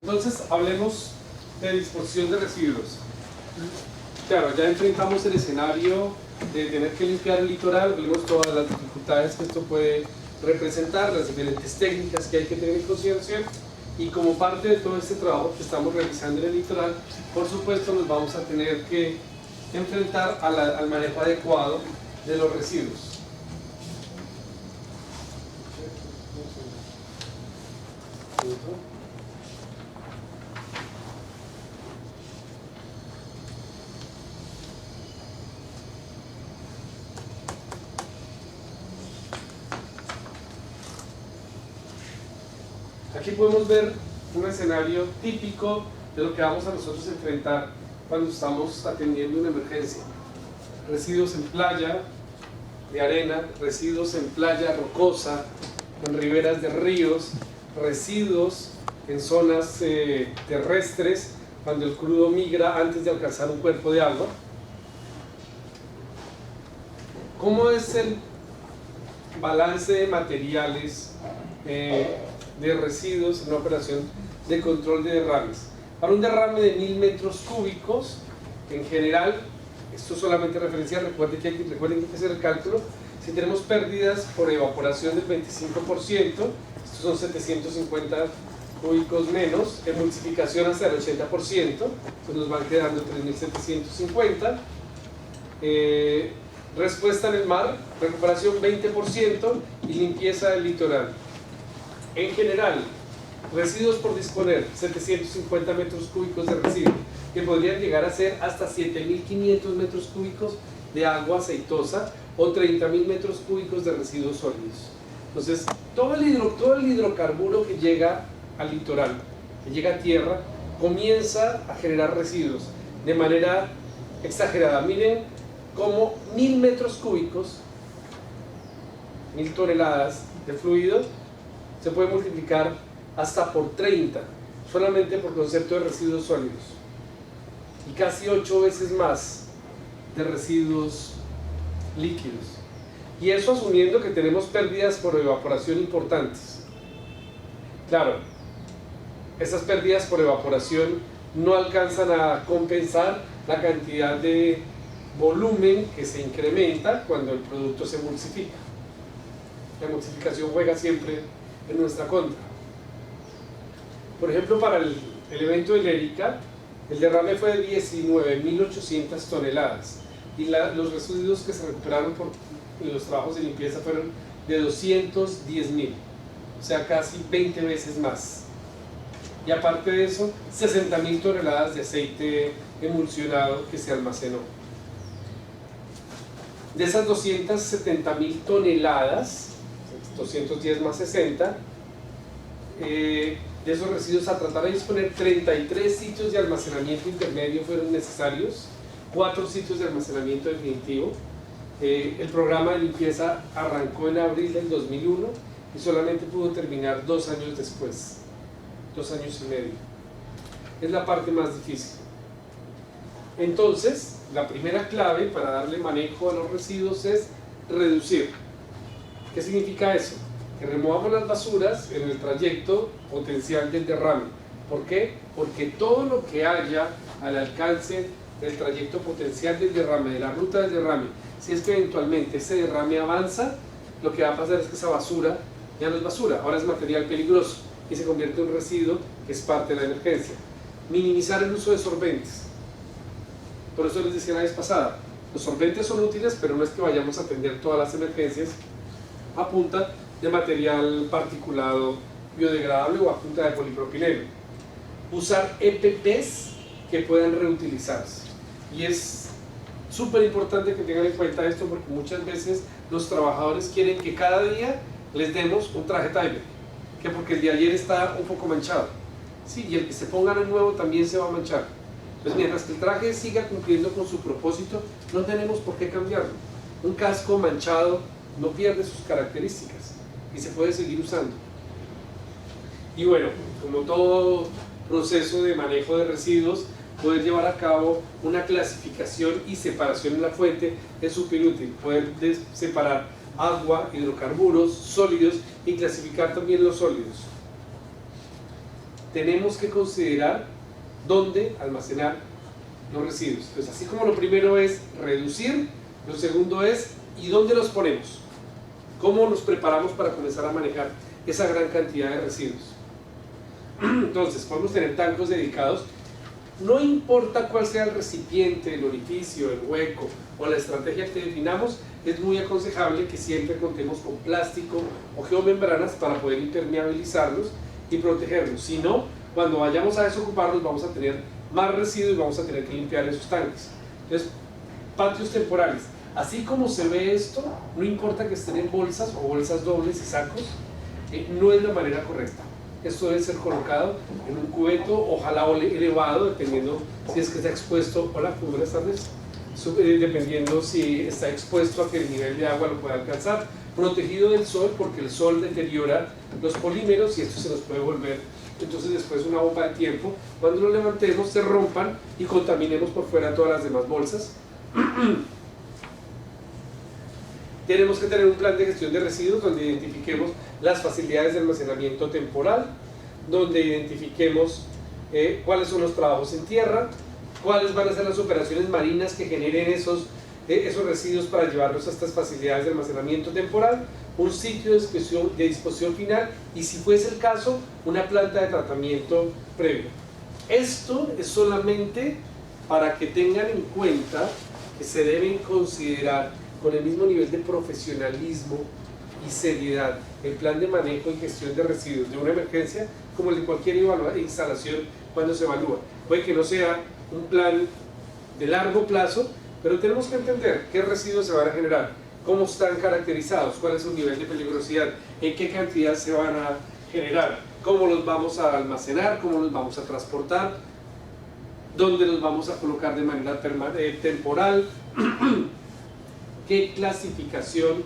Entonces, hablemos de disposición de residuos. Claro, ya enfrentamos el escenario de tener que limpiar el litoral, vimos todas las dificultades que esto puede representar, las diferentes técnicas que hay que tener en consideración, y como parte de todo este trabajo que estamos realizando en el litoral, por supuesto nos vamos a tener que enfrentar al manejo adecuado de los residuos. Aquí podemos ver un escenario típico de lo que vamos a nosotros enfrentar cuando estamos atendiendo una emergencia. Residuos en playa de arena, residuos en playa rocosa, en riberas de ríos, residuos en zonas terrestres, cuando el crudo migra antes de alcanzar un cuerpo de agua. ¿Cómo es el balance de materiales de residuos en una operación de control de derrames? Para un derrame de 1000 metros cúbicos, en general, esto es solamente referencial, recuerden que hay que hacer el cálculo. Si tenemos pérdidas por evaporación del 25%, estos son 750 cúbicos menos, emulsificación hasta el 80%, pues nos van quedando 3750. Respuesta en el mar, recuperación 20% y limpieza del litoral. En general, residuos por disponer, 750 metros cúbicos de residuos, que podrían llegar a ser hasta 7500 metros cúbicos de agua aceitosa o 30.000 metros cúbicos de residuos sólidos. Entonces, todo el hidrocarburo que llega al litoral, que llega a tierra, comienza a generar residuos de manera exagerada. Miren cómo 1000 metros cúbicos, 1000 toneladas de fluido, se puede multiplicar hasta por 30, solamente por concepto de residuos sólidos, y casi 8 veces más de residuos líquidos. Y eso asumiendo que tenemos pérdidas por evaporación importantes. Claro, esas pérdidas por evaporación no alcanzan a compensar la cantidad de volumen que se incrementa cuando el producto se emulsifica. La emulsificación juega siempre en nuestra contra. Por ejemplo, para el evento de Lérica, el derrame fue de 19.800 toneladas y los residuos que se recuperaron por los trabajos de limpieza fueron de 210.000, o sea, casi 20 veces más. Y aparte de eso, 60.000 toneladas de aceite emulsionado que se almacenó. De esas 270.000 toneladas, 210 más 60, de esos residuos, a tratar de disponer, 33 sitios de almacenamiento intermedio fueron necesarios, 4 sitios de almacenamiento definitivo. El programa de limpieza arrancó en abril del 2001 y solamente pudo terminar 2 años después, 2 años y medio. Es la parte más difícil. Entonces, la primera clave para darle manejo a los residuos es reducir. ¿Qué significa eso? Que removamos las basuras en el trayecto potencial del derrame. ¿Por qué? Porque todo lo que haya al alcance del trayecto potencial del derrame, de la ruta del derrame, si es que eventualmente ese derrame avanza, lo que va a pasar es que esa basura ya no es basura, ahora es material peligroso y se convierte en un residuo que es parte de la emergencia. Minimizar el uso de solventes. Por eso les decía la vez pasada, los solventes son útiles, pero no es que vayamos a atender todas las emergencias a punta de material particulado biodegradable o a punta de polipropileno. Usar EPPs que puedan reutilizarse. Y es súper importante que tengan en cuenta esto, porque muchas veces los trabajadores quieren que cada día les demos un traje Tyvek, que porque el de ayer está un poco manchado. Sí, y el que se pongan el nuevo también se va a manchar. Entonces, mientras que el traje siga cumpliendo con su propósito, no tenemos por qué cambiarlo. Un casco manchado no pierde sus características y se puede seguir usando. Y bueno, como todo proceso de manejo de residuos, poder llevar a cabo una clasificación y separación en la fuente es súper útil. Poder separar agua, hidrocarburos, sólidos y clasificar también los sólidos. tenemos que considerar dónde almacenar los residuos. Entonces, así como lo primero es reducir, lo segundo es ¿y dónde los ponemos? ¿Cómo nos preparamos para comenzar a manejar esa gran cantidad de residuos? Entonces, podemos tener tanques dedicados. No importa cuál sea el recipiente, el orificio, el hueco o la estrategia que definamos, es muy aconsejable que siempre contemos con plástico o geomembranas para poder impermeabilizarlos y protegerlos. Si no, cuando vayamos a desocuparlos vamos a tener más residuos y vamos a tener que limpiar esos tanques. Entonces, patios temporales. Así como se ve esto, no importa que estén en bolsas o bolsas dobles y sacos, no es la manera correcta. Esto debe ser colocado en un cubeto, ojalá elevado, dependiendo si es que está expuesto, hola, buenas tardes, dependiendo si está expuesto a que el nivel de agua lo pueda alcanzar, protegido del sol, porque el sol deteriora los polímeros y esto se nos puede volver, entonces después una bomba de tiempo, cuando lo levantemos se rompan y contaminemos por fuera todas las demás bolsas. Tenemos que tener un plan de gestión de residuos donde identifiquemos las facilidades de almacenamiento temporal, donde identifiquemos cuáles son los trabajos en tierra, cuáles van a ser las operaciones marinas que generen esos residuos para llevarlos a estas facilidades de almacenamiento temporal, un sitio de disposición final y, si fuese el caso, una planta de tratamiento previo. Esto es solamente para que tengan en cuenta que se deben considerar con el mismo nivel de profesionalismo y seriedad el plan de manejo y gestión de residuos de una emergencia como el de cualquier instalación cuando se evalúa. Puede que no sea un plan de largo plazo, pero tenemos que entender qué residuos se van a generar, cómo están caracterizados, cuál es su nivel de peligrosidad, en qué cantidad se van a generar, cómo los vamos a almacenar, cómo los vamos a transportar, dónde los vamos a colocar de manera temporal, qué clasificación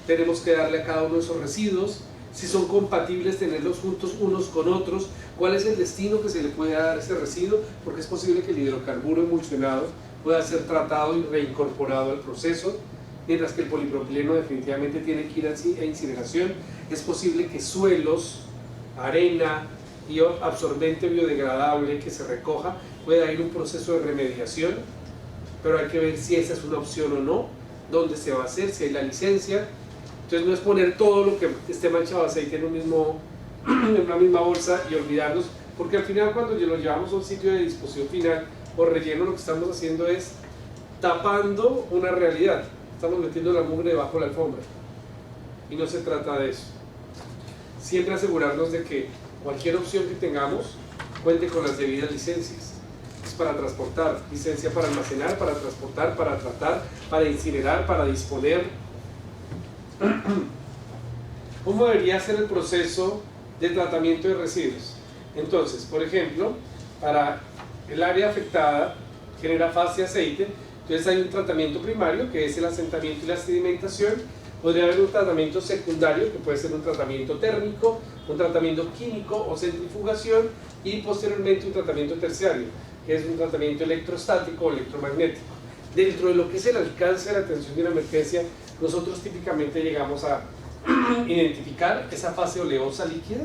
tenemos que darle a cada uno de esos residuos, si son compatibles tenerlos juntos unos con otros, cuál es el destino que se le puede dar a ese residuo, porque es posible que el hidrocarburo emulsionado pueda ser tratado y reincorporado al proceso, mientras que el polipropileno definitivamente tiene que ir a incineración. Es posible que suelos, arena y absorbente biodegradable que se recoja pueda ir un proceso de remediación, pero hay que ver si esa es una opción o no, dónde se va a hacer, si hay la licencia. Entonces no es poner todo lo que esté manchado de aceite en una misma bolsa y olvidarnos, porque al final cuando lo llevamos a un sitio de disposición final o relleno, lo que estamos haciendo es tapando una realidad, estamos metiendo la mugre debajo de la alfombra y no se trata de eso. Siempre asegurarnos de que cualquier opción que tengamos cuente con las debidas licencias. Es para transportar, licencia para almacenar, para transportar, para tratar, para incinerar, para disponer. ¿Cómo debería ser el proceso de tratamiento de residuos? Entonces, por ejemplo, para el área afectada genera fase aceite, entonces hay un tratamiento primario que es el asentamiento y la sedimentación. Podría haber un tratamiento secundario que puede ser un tratamiento térmico, un tratamiento químico o centrifugación, y posteriormente un tratamiento terciario que es un tratamiento electrostático o electromagnético. Dentro de lo que es el alcance de la atención de una emergencia, nosotros típicamente llegamos a identificar esa fase oleosa líquida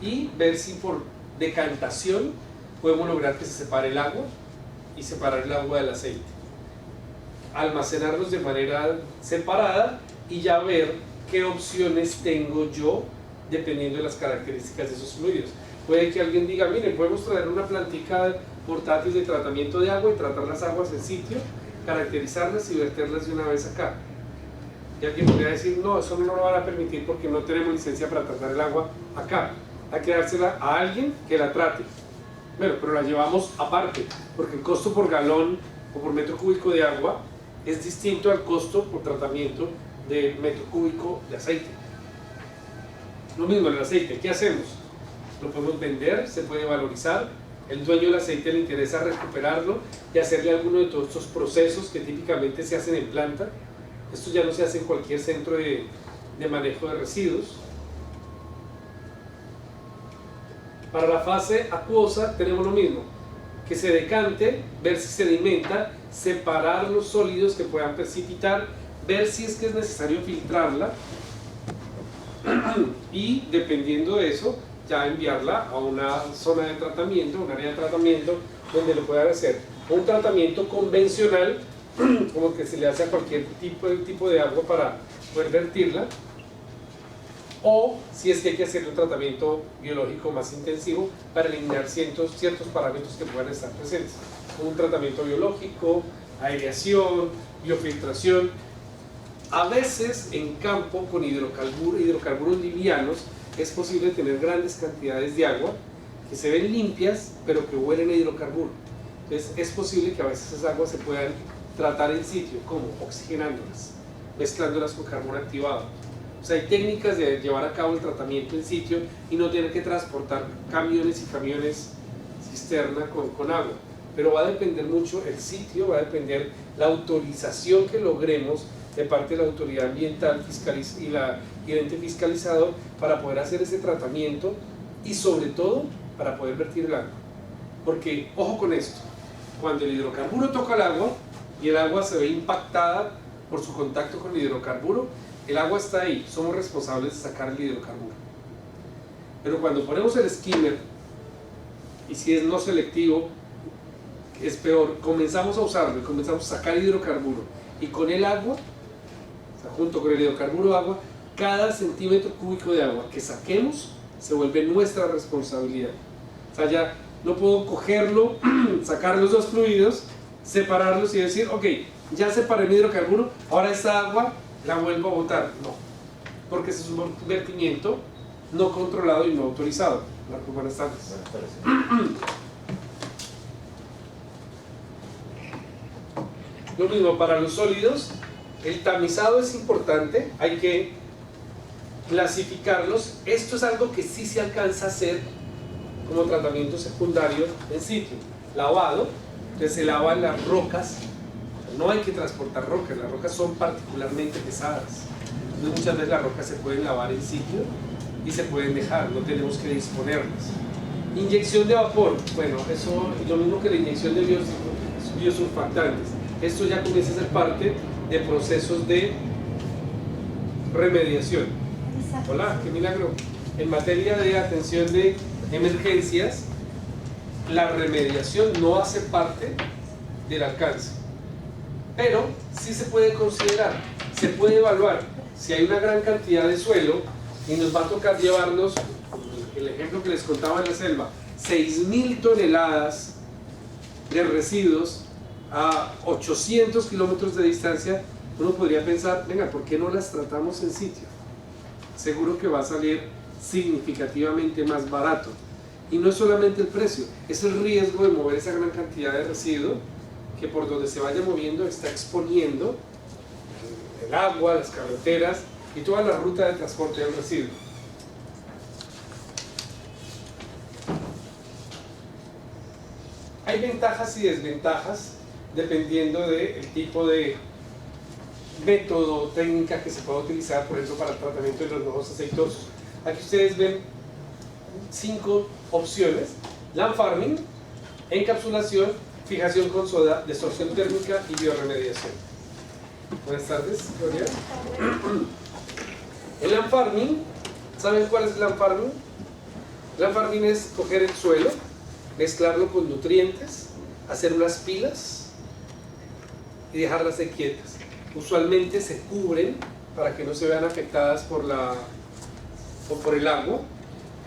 y ver si por decantación podemos lograr que se separe el agua y separar el agua del aceite. Almacenarlos de manera separada y ya ver qué opciones tengo yo dependiendo de las características de esos fluidos. Puede que alguien diga, miren, podemos traer una plantica portátil de tratamiento de agua y tratar las aguas en sitio, caracterizarlas y verterlas de una vez acá. Y alguien podría decir, no, eso no lo van a permitir porque no tenemos licencia para tratar el agua acá. Hay que dársela a alguien que la trate. Bueno, pero la llevamos aparte, porque el costo por galón o por metro cúbico de agua es distinto al costo por tratamiento de metro cúbico de aceite. Lo mismo el aceite, ¿qué hacemos? Lo podemos vender, se puede valorizar, el dueño del aceite le interesa recuperarlo y hacerle alguno de todos estos procesos que típicamente se hacen en planta. Esto ya no se hace en cualquier centro de manejo de residuos. Para la fase acuosa tenemos lo mismo, que se decante, ver si sedimenta, separar los sólidos que puedan precipitar, ver si es que es necesario filtrarla y dependiendo de eso ya enviarla a una zona de tratamiento, un área de tratamiento donde lo puedan hacer. Un tratamiento convencional, como que se le hace a cualquier tipo de agua para poder vertirla, o si es que hay que hacer un tratamiento biológico más intensivo para eliminar ciertos parámetros que puedan estar presentes, como un tratamiento biológico, aireación, biofiltración. A veces en campo con hidrocarburos livianos es posible tener grandes cantidades de agua que se ven limpias pero que huelen a hidrocarburo. Entonces es posible que a veces esas aguas se puedan tratar en sitio, como oxigenándolas, mezclándolas con carbón activado. O sea, hay técnicas de llevar a cabo el tratamiento en sitio y no tener que transportar camiones y camiones cisterna con agua. Pero va a depender mucho el sitio, va a depender la autorización que logremos de parte de la autoridad ambiental y el ente fiscalizador para poder hacer ese tratamiento y sobre todo para poder vertir el agua. Porque, ojo con esto, cuando el hidrocarburo toca el agua y el agua se ve impactada por su contacto con el hidrocarburo, el agua está ahí, somos responsables de sacar el hidrocarburo. Pero cuando ponemos el skimmer, y si es no selectivo, es peor, comenzamos a usarlo y comenzamos a sacar hidrocarburo, y con el agua, o sea, junto con el hidrocarburo agua, cada centímetro cúbico de agua que saquemos se vuelve nuestra responsabilidad. O sea, ya no puedo cogerlo, sacar los dos fluidos, separarlos y decir, ok, ya separé mi hidrocarburo, ahora esta agua la vuelvo a botar. No, porque ese es un vertimiento no controlado y no autorizado. Buenas tardes. Lo mismo para los sólidos, el tamizado es importante, hay que clasificarlos. Esto es algo que sí se alcanza a hacer como tratamiento secundario en sitio. Lavado, entonces se lavan las rocas. No hay que transportar rocas, las rocas son particularmente pesadas. Entonces muchas veces las rocas se pueden lavar en sitio y se pueden dejar, no tenemos que disponerlas. Inyección de vapor, bueno, eso es lo mismo que la inyección de biosurfactantes. Esto ya comienza a ser parte de procesos de remediación. Hola, qué milagro. En materia de atención de emergencias, la remediación no hace parte del alcance. Pero sí se puede considerar, se puede evaluar. Si hay una gran cantidad de suelo y nos va a tocar llevarnos, el ejemplo que les contaba en la selva, 6.000 toneladas de residuos a 800 kilómetros de distancia, uno podría pensar, venga, ¿por qué no las tratamos en sitio? Seguro que va a salir significativamente más barato. Y no es solamente el precio, es el riesgo de mover esa gran cantidad de residuos que por donde se vaya moviendo está exponiendo el agua, las carreteras y toda la ruta de transporte del residuo. Hay ventajas y desventajas dependiendo del tipo de método, técnica que se pueda utilizar, por ejemplo, para el tratamiento de los nuevos aceitosos. Aquí ustedes ven 5 opciones: land farming, encapsulación, fijación con soda, distorsión térmica y bioremediación. Buenas tardes, Gloria. El land farming, ¿saben cuál es el land farming? Land farming es coger el suelo, mezclarlo con nutrientes, hacer unas pilas y dejarlas quietas. Usualmente se cubren para que no se vean afectadas por el agua.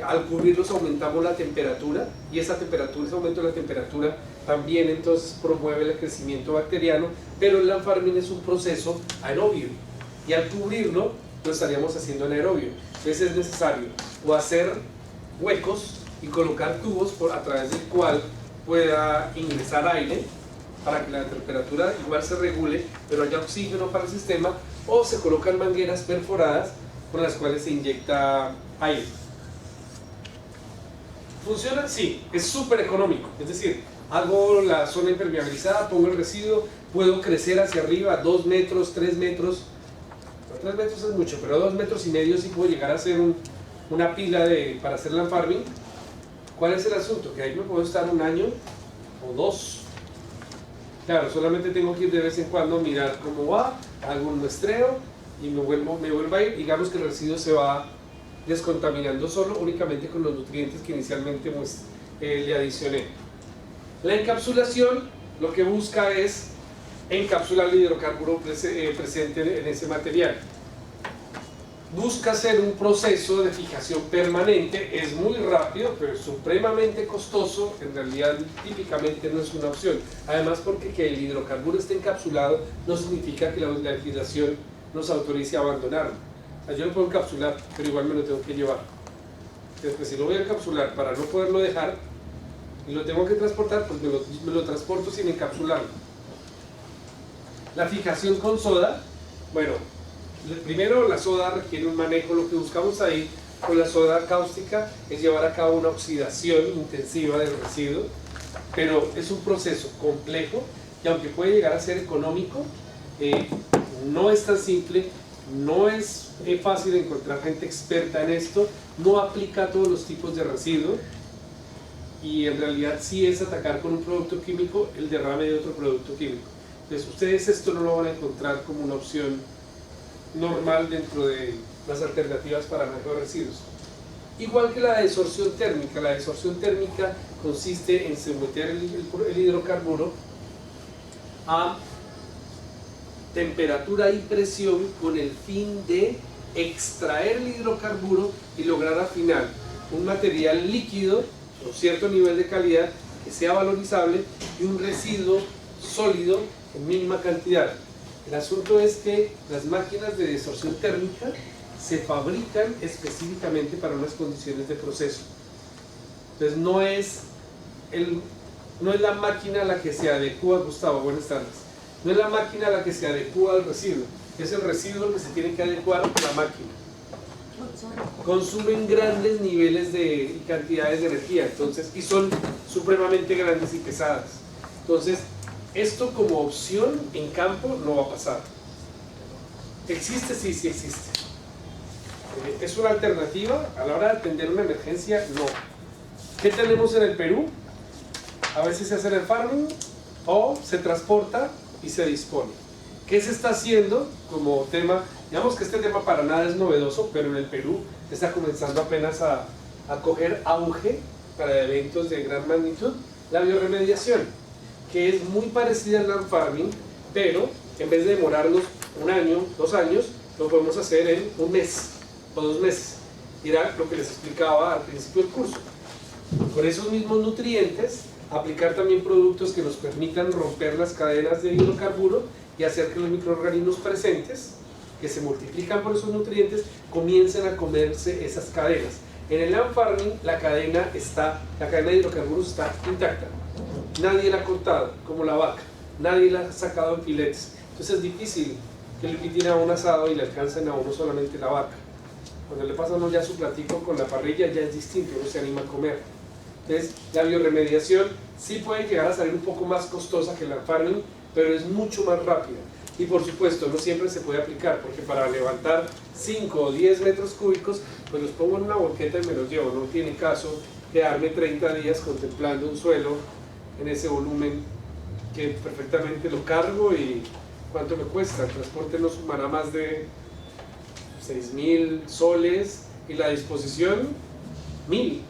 Al cubrirlos aumentamos la temperatura y ese aumento de la temperatura también entonces promueve el crecimiento bacteriano, pero el land farming es un proceso aerobio y al cubrirlo lo estaríamos haciendo anaerobio. Entonces es necesario o hacer huecos y colocar tubos a través del cual pueda ingresar aire para que la temperatura igual se regule, pero haya oxígeno para el sistema, o se colocan mangueras perforadas con las cuales se inyecta aire. ¿Funciona? Sí, es súper económico, es decir, hago la zona impermeabilizada, pongo el residuo, puedo crecer hacia arriba 2 metros, 3 metros, 3 metros es mucho, pero 2 metros y medio sí puedo llegar a hacer una pila para hacer land farming. ¿Cuál es el asunto? Que ahí me puedo estar 1 año o 2. Claro, solamente tengo que ir de vez en cuando a mirar cómo va, hago un muestreo y me vuelvo a ir. Digamos que el residuo se va descontaminando solo únicamente con los nutrientes que inicialmente le adicioné. La encapsulación lo que busca es encapsular el hidrocarburo presente en ese material. Busca hacer un proceso de fijación permanente, es muy rápido, pero es supremamente costoso, en realidad típicamente no es una opción. Además, porque que el hidrocarburo esté encapsulado no significa que la legislación nos autorice a abandonarlo. O sea, yo lo puedo encapsular, pero igual me lo tengo que llevar. Entonces, si lo voy a encapsular para no poderlo dejar y lo tengo que transportar, pues me lo transporto sin encapsularlo. La fijación con soda, bueno, primero la soda requiere un manejo. Lo que buscamos ahí con la soda cáustica es llevar a cabo una oxidación intensiva del residuo, pero es un proceso complejo y aunque puede llegar a ser económico, no es tan simple, no es fácil encontrar gente experta en esto, no aplica a todos los tipos de residuos y en realidad sí es atacar con un producto químico el derrame de otro producto químico. Entonces ustedes esto no lo van a encontrar como una opción normal dentro de las alternativas para manejo de residuos. Igual que la desorción térmica. La desorción térmica consiste en someter el hidrocarburo a temperatura y presión con el fin de extraer el hidrocarburo y lograr al final un material líquido con cierto nivel de calidad que sea valorizable y un residuo sólido en mínima cantidad. El asunto es que las máquinas de desorción térmica se fabrican específicamente para unas condiciones de proceso. Entonces no es la máquina la que se adecua, Gustavo, buenas tardes, no es la máquina la que se adecua al residuo, es el residuo que se tiene que adecuar a la máquina. Consumen grandes niveles y cantidades de energía, entonces, y son supremamente grandes y pesadas. Entonces, esto como opción en campo no va a pasar. ¿Existe? Sí, sí existe. ¿Es una alternativa a la hora de atender una emergencia? No. ¿Qué tenemos en el Perú? A veces se hace en el farming o se transporta y se dispone. ¿Qué se está haciendo como tema? Digamos que este tema para nada es novedoso, pero en el Perú está comenzando apenas a coger auge para eventos de gran magnitud, la bioremediación, que es muy parecida al land farming, pero en vez de demorarnos 1 año, 2 años, lo podemos hacer en 1 mes o 2 meses. Y era lo que les explicaba al principio del curso. Con esos mismos nutrientes, aplicar también productos que nos permitan romper las cadenas de hidrocarburo y hacer que los microorganismos presentes, que se multiplican por esos nutrientes, comiencen a comerse esas cadenas. En el land farming la cadena de hidrocarburos está intacta. Nadie la ha cortado, como la vaca. Nadie la ha sacado en filetes. Entonces es difícil que le inviten a un asado y le alcancen a uno solamente la vaca. Cuando le pasa a uno ya su platico con la parrilla ya es distinto, uno se anima a comer. Entonces la bioremediación sí puede llegar a salir un poco más costosa que el land farming, pero es mucho más rápida. Y por supuesto no siempre se puede aplicar, porque para levantar 5 o 10 metros cúbicos, pues los pongo en una volqueta y me los llevo. No tiene caso quedarme 30 días contemplando un suelo en ese volumen que perfectamente lo cargo. Y ¿cuánto me cuesta? El transporte no sumará más de 6.000 soles y la disposición 1.000.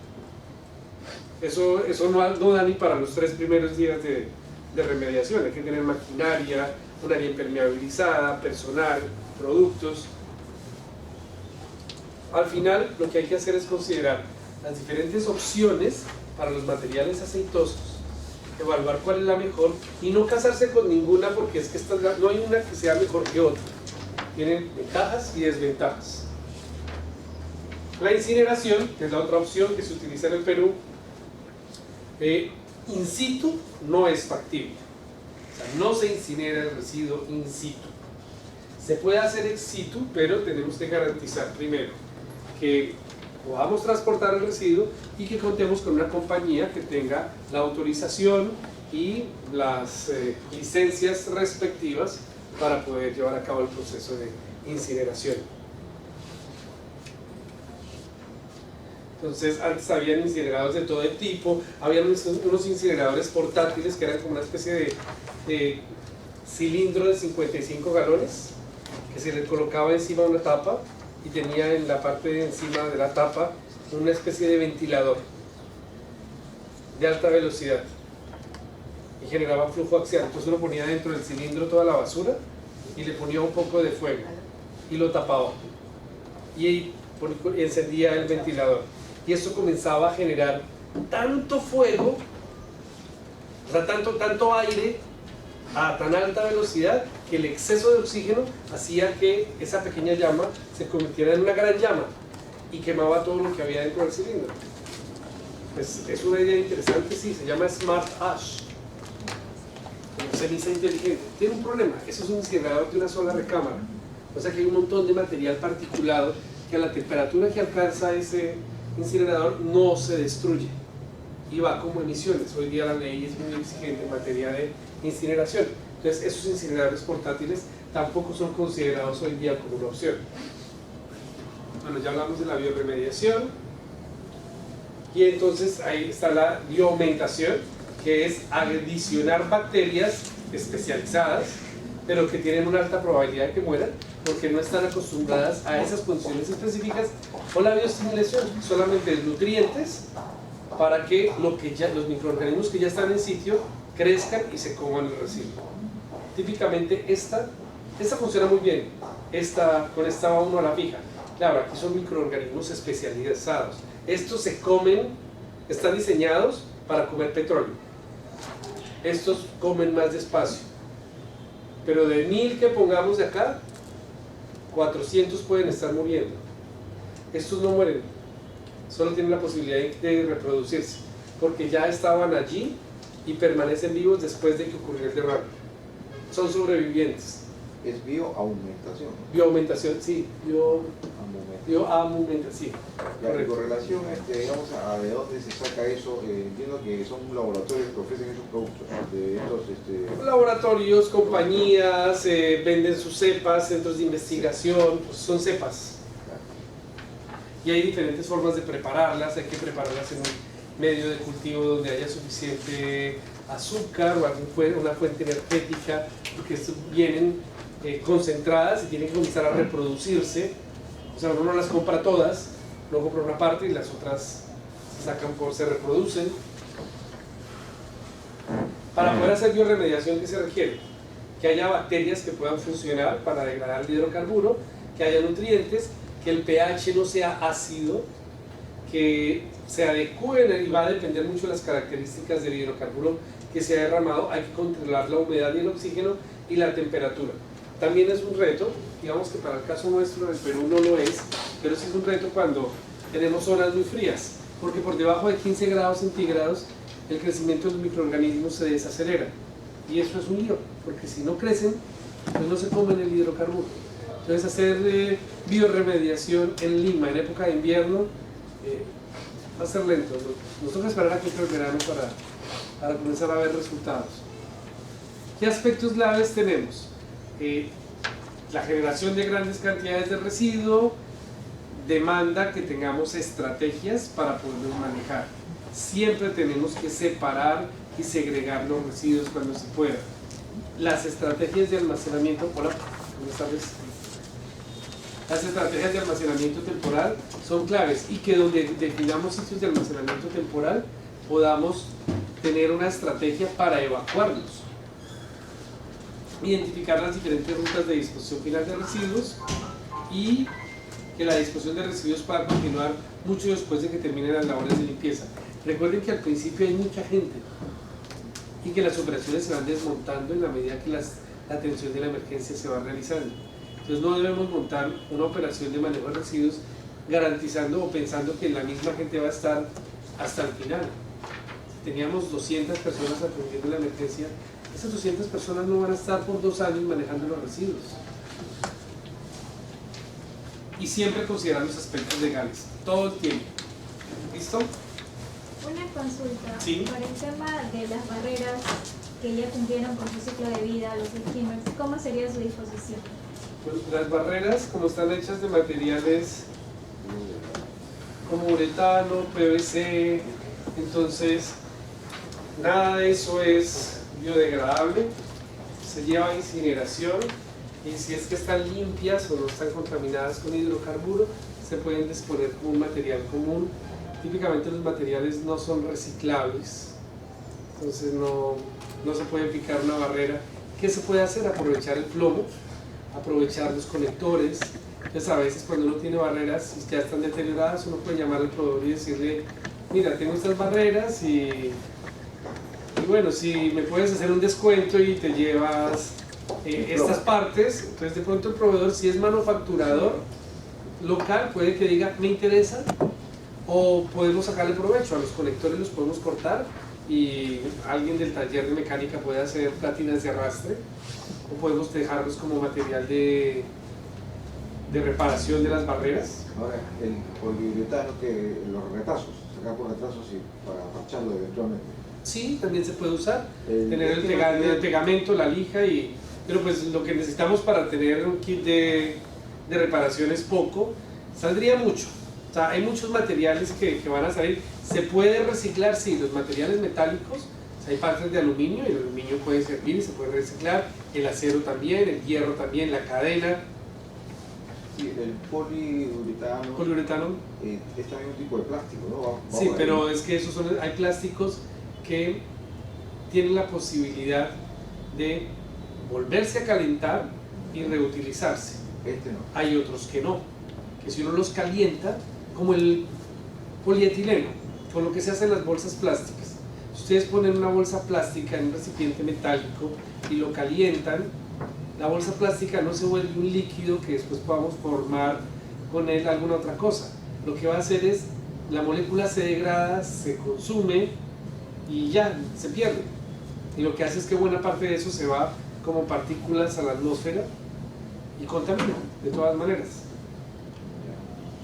Eso no da ni para los 3 primeros días de remediación. Hay que tener maquinaria, un área impermeabilizada, personal, productos. Al final lo que hay que hacer es considerar las diferentes opciones para los materiales aceitosos, evaluar cuál es la mejor y no casarse con ninguna, porque es que no hay una que sea mejor que otra. Tienen ventajas y desventajas. La incineración, que es la otra opción que se utiliza en el Perú, in situ no es factible. O sea, no se incinera el residuo in situ. Se puede hacer ex situ, pero tenemos que garantizar primero que podamos transportar el residuo y que contemos con una compañía que tenga la autorización y las licencias respectivas para poder llevar a cabo el proceso de incineración. Entonces antes habían incineradores de todo el tipo, habían unos incineradores portátiles que eran como una especie de cilindro de 55 galones que se le colocaba encima una tapa y tenía en la parte de encima de la tapa una especie de ventilador de alta velocidad y generaba flujo axial. Entonces uno ponía dentro del cilindro toda la basura y le ponía un poco de fuego y lo tapaba y encendía el ventilador, y eso comenzaba a generar tanto fuego, o sea, tanto aire a tan alta velocidad, que el exceso de oxígeno hacía que esa pequeña llama se convirtiera en una gran llama y quemaba todo lo que había dentro del cilindro. Es una idea interesante, sí, se llama Smart Ash, ceniza inteligente. Tiene un problema: eso es un incinerador de una sola recámara, o sea que hay un montón de material particulado que a la temperatura que alcanza ese incinerador no se destruye y va como emisiones. Hoy día la ley es muy exigente en materia de incineración, entonces esos incineradores portátiles tampoco son considerados hoy día como una opción. Bueno, ya hablamos de la bioremediación, y entonces ahí está la biomentación, que es adicionar bacterias especializadas pero que tienen una alta probabilidad de que mueran porque no están acostumbradas a esas condiciones específicas, o la bioestimulación, solamente nutrientes para que los microorganismos que ya están en sitio crezcan y se coman el residuo. Típicamente esta funciona muy bien, con esta va uno a la fija. Claro, aquí son microorganismos especializados. Estos se comen, están diseñados para comer petróleo. Estos comen más despacio. Pero de 1000 que pongamos de acá, 400 pueden estar muriendo. Estos no mueren, solo tienen la posibilidad de reproducirse, porque ya estaban allí y permanecen vivos después de que ocurrió el derrame. Son sobrevivientes. Es bioaumentación. Bioaumentación, sí. Bioaumentación, sí. Y con relación, digamos, a de dónde se saca eso, entiendo que son laboratorios que ofrecen esos productos, ¿no? De estos, Laboratorios, compañías, venden sus cepas, centros de investigación, pues son cepas. Y hay diferentes formas de prepararlas. Hay que prepararlas en un medio de cultivo donde haya suficiente azúcar o una fuente energética, porque estos vienen concentradas y tienen que comenzar a reproducirse. O sea, uno no las compra todas, no compra una parte y las otras se reproducen. Para poder hacer bioremediación, ¿qué se requiere? Que haya bacterias que puedan funcionar para degradar el hidrocarburo, que haya nutrientes, que el pH no sea ácido, que se adecúen, y va a depender mucho de las características del hidrocarburo que se ha derramado. Hay que controlar la humedad y el oxígeno y la temperatura. También es un reto, digamos que para el caso nuestro en Perú no lo es, pero sí es un reto cuando tenemos zonas muy frías, porque por debajo de 15 grados centígrados el crecimiento de los microorganismos se desacelera, y eso es un lío, porque si no crecen, pues no se comen el hidrocarburo. Entonces hacer bioremediación en Lima en época de invierno va a ser lento. Nos toca esperar a que entre el verano para comenzar a ver resultados. ¿Qué aspectos claves tenemos? La generación de grandes cantidades de residuo demanda que tengamos estrategias para poderlos manejar. Siempre tenemos que separar y segregar los residuos cuando se pueda. Las estrategias de almacenamiento, buenas tardes. Las estrategias de almacenamiento temporal son claves, y que donde definamos sitios de almacenamiento temporal podamos tener una estrategia para evacuarlos. Identificar las diferentes rutas de disposición final de residuos, y que la disposición de residuos pueda continuar mucho después de que terminen las labores de limpieza. Recuerden que al principio hay mucha gente y que las operaciones se van desmontando en la medida que la atención de la emergencia se va realizando. Entonces no debemos montar una operación de manejo de residuos garantizando o pensando que la misma gente va a estar hasta el final. Si teníamos 200 personas atendiendo la emergencia, esas 200 personas no van a estar por 2 años manejando los residuos. Y siempre considerar los aspectos legales, todo el tiempo. ¿Listo? Una consulta. Sí. Por el tema de las barreras que ya cumplieron con su ciclo de vida, los skimmers, ¿cómo sería su disposición? Pues las barreras, como están hechas de materiales como uretano, PVC, entonces nada de eso es biodegradable, se lleva a incineración y si es que están limpias o no están contaminadas con hidrocarburo, se pueden disponer como un material común. Típicamente los materiales no son reciclables, entonces no se puede picar una barrera. ¿Qué se puede hacer? Aprovechar el plomo, aprovechar los conectores. Entonces a veces cuando uno tiene barreras y ya están deterioradas, uno puede llamar al proveedor y decirle, mira, tengo estas barreras y bueno, si me puedes hacer un descuento y te llevas estas partes. Entonces de pronto el proveedor, si es manufacturador local, puede que diga, me interesa, o podemos sacarle provecho. A los conectores los podemos cortar y alguien del taller de mecánica puede hacer plátinas de arrastre, o podemos dejarlos como material de reparación de las barreras. Ahora, el poliuretano, que los retazos, sacar por retazos y para parcharlo eventualmente. Sí, también se puede usar, El- tener el pegamento, la lija, pero pues lo que necesitamos para tener un kit de reparación es poco, saldría mucho. O sea, hay muchos materiales que van a salir. Se puede reciclar, sí, los materiales metálicos. O sea, hay partes de aluminio y el aluminio puede servir y se puede reciclar. El acero también, el hierro también, la cadena. Sí, el poliuretano, Poliuretano. Es también un tipo de plástico, ¿no? Va Sí, por ahí. pero es que hay plásticos que tienen la posibilidad de volverse a calentar y reutilizarse. Este no. Hay otros que no, que si uno los calienta, como el polietileno, con lo que se hacen las bolsas plásticas. Si ustedes ponen una bolsa plástica en un recipiente metálico y lo calientan, la bolsa plástica no se vuelve un líquido que después podamos formar con él alguna otra cosa. Lo que va a hacer es, la molécula se degrada, se consume y ya, se pierde. Y lo que hace es que buena parte de eso se va como partículas a la atmósfera y contamina, de todas maneras.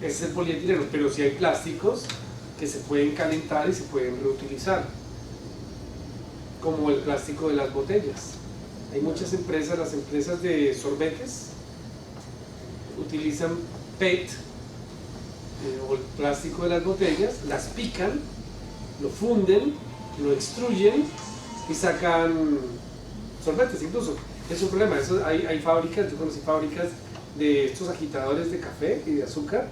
Ese es el polietileno, pero sí hay plásticos que se pueden calentar y se pueden reutilizar, como el plástico de las botellas. Hay muchas empresas, las empresas de sorbetes utilizan PET o el plástico de las botellas, las pican, lo funden, lo extruyen y sacan sorbetes incluso. Es un problema, hay fábricas, yo conocí fábricas de estos agitadores de café y de azúcar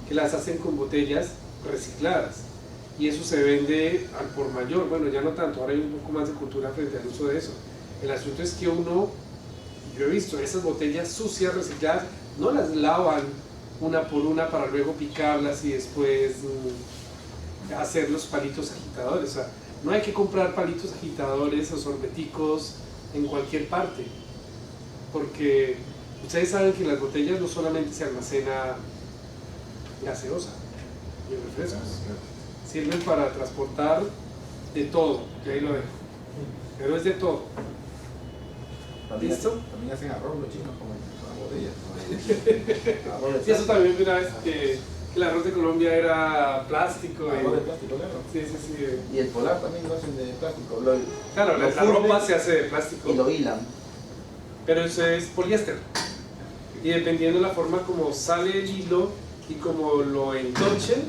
que las hacen con botellas recicladas y eso se vende al por mayor. Bueno, ya no tanto, ahora hay un poco más de cultura frente al uso de eso. El asunto es que yo he visto esas botellas sucias recicladas, no las lavan una por una para luego picarlas y después hacer los palitos agitadores. O sea, no hay que comprar palitos agitadores o sorbeticos en cualquier parte, porque ustedes saben que en las botellas no solamente se almacena gaseosa y refrescos, sirven para transportar de todo, y ahí lo dejo, pero es de todo. También ¿Listo? También hacen arroz los chinos con botellas. Arroz de Sí, eso también vi una vez que el arroz de Colombia era plástico. Arroz de plástico, claro. Sí, sí, sí. Y el polar también lo hacen de plástico. Claro, lo la ropa funden se hace de plástico, y lo hilan. pero eso es poliéster. Y dependiendo de la forma como sale el hilo y como lo entorchen,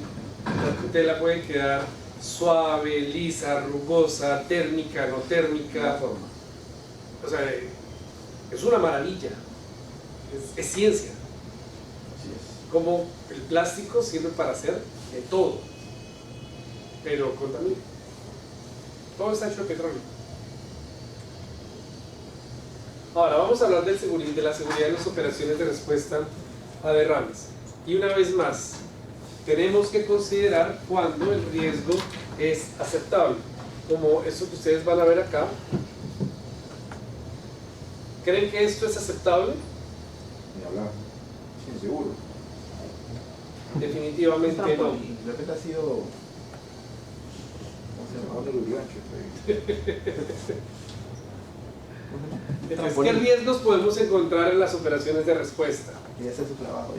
la tela puede quedar suave, lisa, rugosa, térmica, no La térmica. forma. O sea, es una maravilla, es ciencia. Así es. Como el plástico sirve para hacer de todo, pero contamina. Todo está hecho de petróleo. Ahora vamos a hablar de la seguridad en las operaciones de respuesta a derrames. Y una vez más, tenemos que considerar cuando el riesgo es aceptable, como eso que ustedes van a ver acá. ¿Creen que esto es aceptable? Ni hablar. Sí, seguro. Definitivamente no. De repente ha sido. ¿Cómo se llama? Ahora el urigancho está ahí. Entonces, ¿qué riesgos podemos encontrar en las operaciones de respuesta? Y hacer su trabajo.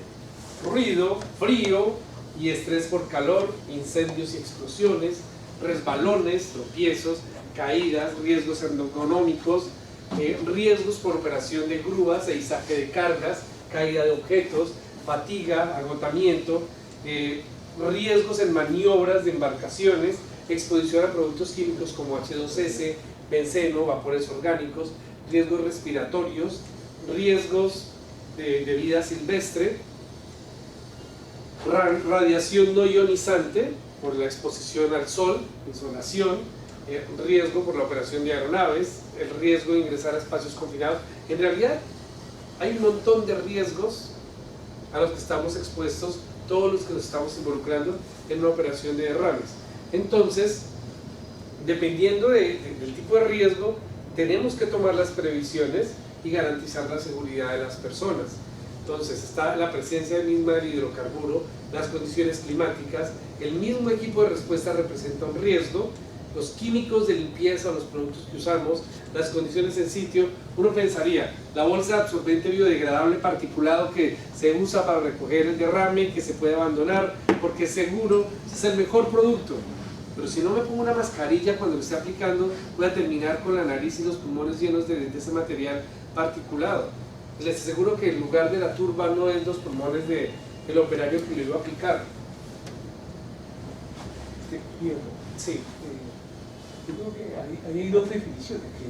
Ruido, frío y estrés por calor, incendios y explosiones, resbalones, tropiezos, caídas, riesgos ergonómicos, riesgos por operación de grúas e izaje de cargas, caída de objetos, fatiga, agotamiento, riesgos en maniobras de embarcaciones, exposición a productos químicos como H2S, benceno, vapores orgánicos, riesgos respiratorios, riesgos de vida silvestre, radiación no ionizante por la exposición al sol, insolación, riesgo por la operación de aeronaves, el riesgo de ingresar a espacios confinados. En realidad hay un montón de riesgos a los que estamos expuestos todos los que nos estamos involucrando en una operación de derrames. Entonces, dependiendo del tipo de riesgo, tenemos que tomar las previsiones y garantizar la seguridad de las personas. Entonces está la presencia misma del hidrocarburo, las condiciones climáticas, el mismo equipo de respuesta representa un riesgo, los químicos de limpieza o los productos que usamos, las condiciones en sitio. Uno pensaría, la bolsa de absorbente biodegradable particulado que se usa para recoger el derrame, que se puede abandonar porque es seguro, es el mejor producto. Pero si no me pongo una mascarilla cuando lo esté aplicando, voy a terminar con la nariz y los pulmones llenos de ese material particulado. Les aseguro que el lugar de la turba no es los pulmones del operario que lo iba a aplicar. Sí. Yo creo que hay dos definiciones que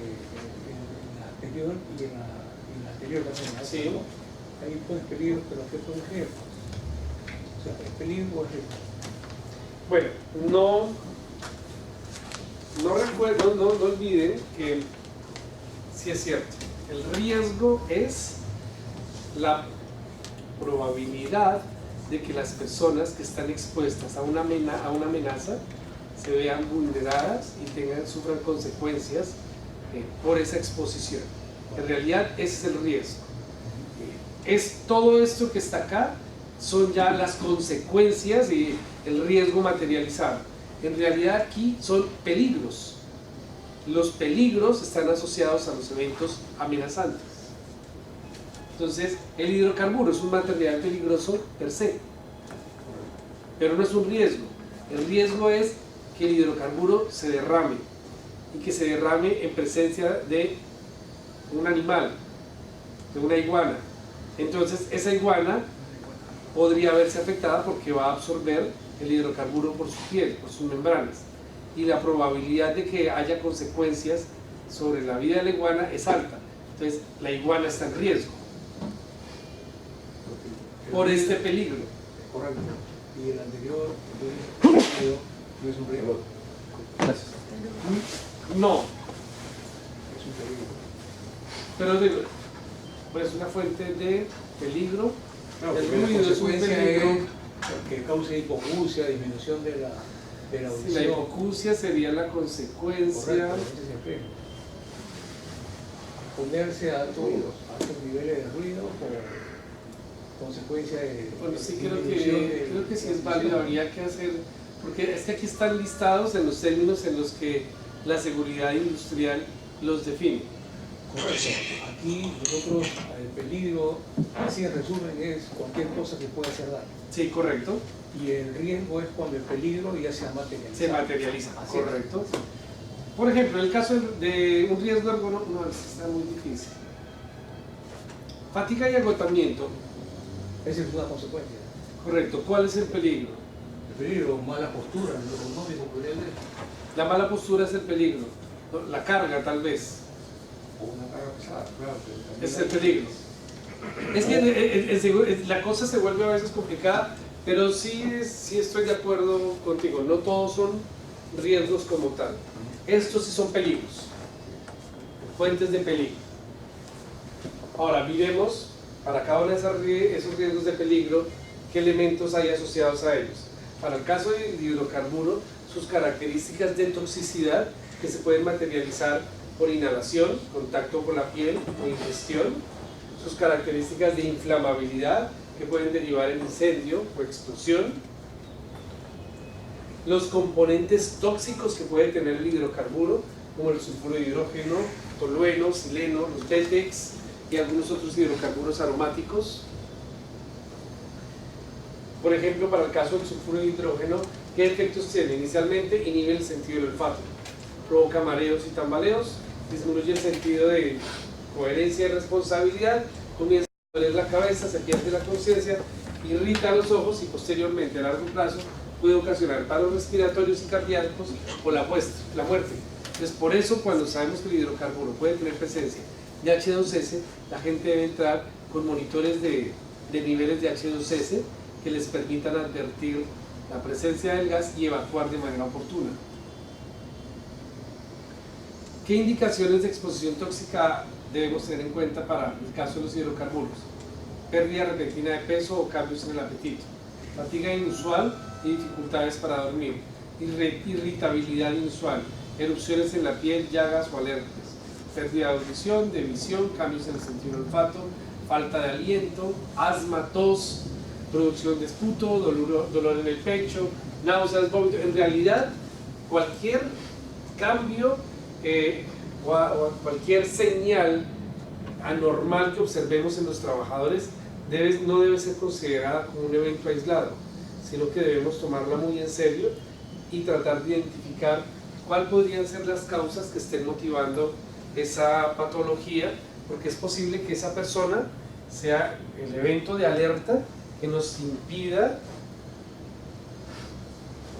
en la anterior y en la anterior también. Sí. ¿No? Ahí pones peligro, pero ¿qué pones riesgo? O sea, ¿es peligro o es riesgo? Bueno, no olviden que sí es cierto, el riesgo es la probabilidad de que las personas que están expuestas a una amenaza se vean vulneradas y sufran consecuencias por esa exposición. En realidad ese es el riesgo. Todo esto que está acá son ya las consecuencias y el riesgo materializado. En realidad aquí son peligros. Los peligros están asociados a los eventos amenazantes. Entonces, el hidrocarburo es un material peligroso per se, pero no es un riesgo. El riesgo es que el hidrocarburo se derrame, y que se derrame en presencia de un animal, de una iguana. Entonces, esa iguana podría verse afectada porque va a absorber el hidrocarburo por su piel, por sus membranas, y la probabilidad de que haya consecuencias sobre la vida de la iguana es alta. Entonces, la iguana está en riesgo por este peligro. Correcto. Y el anterior no es un riesgo. Gracias. No, Es un peligro. pero digo, pues una fuente de peligro. Claro, El porque la ruido es un consecuencia peligro. es que cause hipoacusia, disminución de la Si la audición. hipoacusia sería la consecuencia. Correcto, ese es el riesgo. Exponerse a altos niveles de ruido por consecuencia de Bueno, sí, disminución creo que sí es válido, habría que hacer, porque es que aquí están listados en los términos en los que la seguridad industrial los define. Correcto. Aquí nosotros, el peligro, así en resumen, es cualquier cosa que pueda hacer daño. Sí, correcto. Y el riesgo es cuando el peligro ya se ha materializado. Se materializa, Así es. correcto. Por ejemplo, en el caso de un riesgo ergonómico, no, está muy difícil. Fatiga y agotamiento, Esa es una consecuencia. correcto. ¿Cuál es el peligro? El peligro, mala postura, lo económico podría ser. La mala postura es el peligro. ¿No? La carga, tal vez, O una carga pesada, claro. Pero también es el hay- peligro. Es que la cosa se vuelve a veces complicada, pero sí estoy de acuerdo contigo. No todos son riesgos como tal. Estos sí son peligros, fuentes de peligro. Ahora, miremos para cada uno de esos riesgos de peligro qué elementos hay asociados a ellos. Para el caso del hidrocarburo, sus características de toxicidad que se pueden materializar por inhalación, contacto con la piel o ingestión, sus características de inflamabilidad que pueden derivar en incendio o explosión, los componentes tóxicos que puede tener el hidrocarburo, como el sulfuro de hidrógeno, tolueno, sileno, los BTEX y algunos otros hidrocarburos aromáticos. Por ejemplo, para el caso del sulfuro de hidrógeno, ¿qué efectos tiene? Inicialmente inhibe el sentido del olfato, provoca mareos y tambaleos, disminuye el sentido de coherencia y responsabilidad, comienza a doler la cabeza, se pierde la conciencia, irrita los ojos y posteriormente a largo plazo puede ocasionar paros respiratorios y cardíacos o la muerte. Entonces, por eso cuando sabemos que el hidrocarburo puede tener presencia de H2S, la gente debe entrar con monitores de niveles de H2S que les permitan advertir la presencia del gas y evacuar de manera oportuna. ¿Qué indicaciones de exposición tóxica debemos tener en cuenta para el caso de los hidrocarburos? Pérdida repentina de peso o cambios en el apetito, fatiga inusual y dificultades para dormir, irritabilidad inusual, erupciones en la piel, llagas o alergias, pérdida de audición, de visión, cambios en el sentido del olfato, falta de aliento, asma, tos, producción de esputo, dolor en el pecho, náuseas, vómito. En realidad, cualquier cambio o cualquier señal anormal que observemos en los trabajadores no debe ser considerada como un evento aislado, sino que debemos tomarla muy en serio y tratar de identificar cuáles podrían ser las causas que estén motivando esa patología, porque es posible que esa persona sea el evento de alerta que nos impida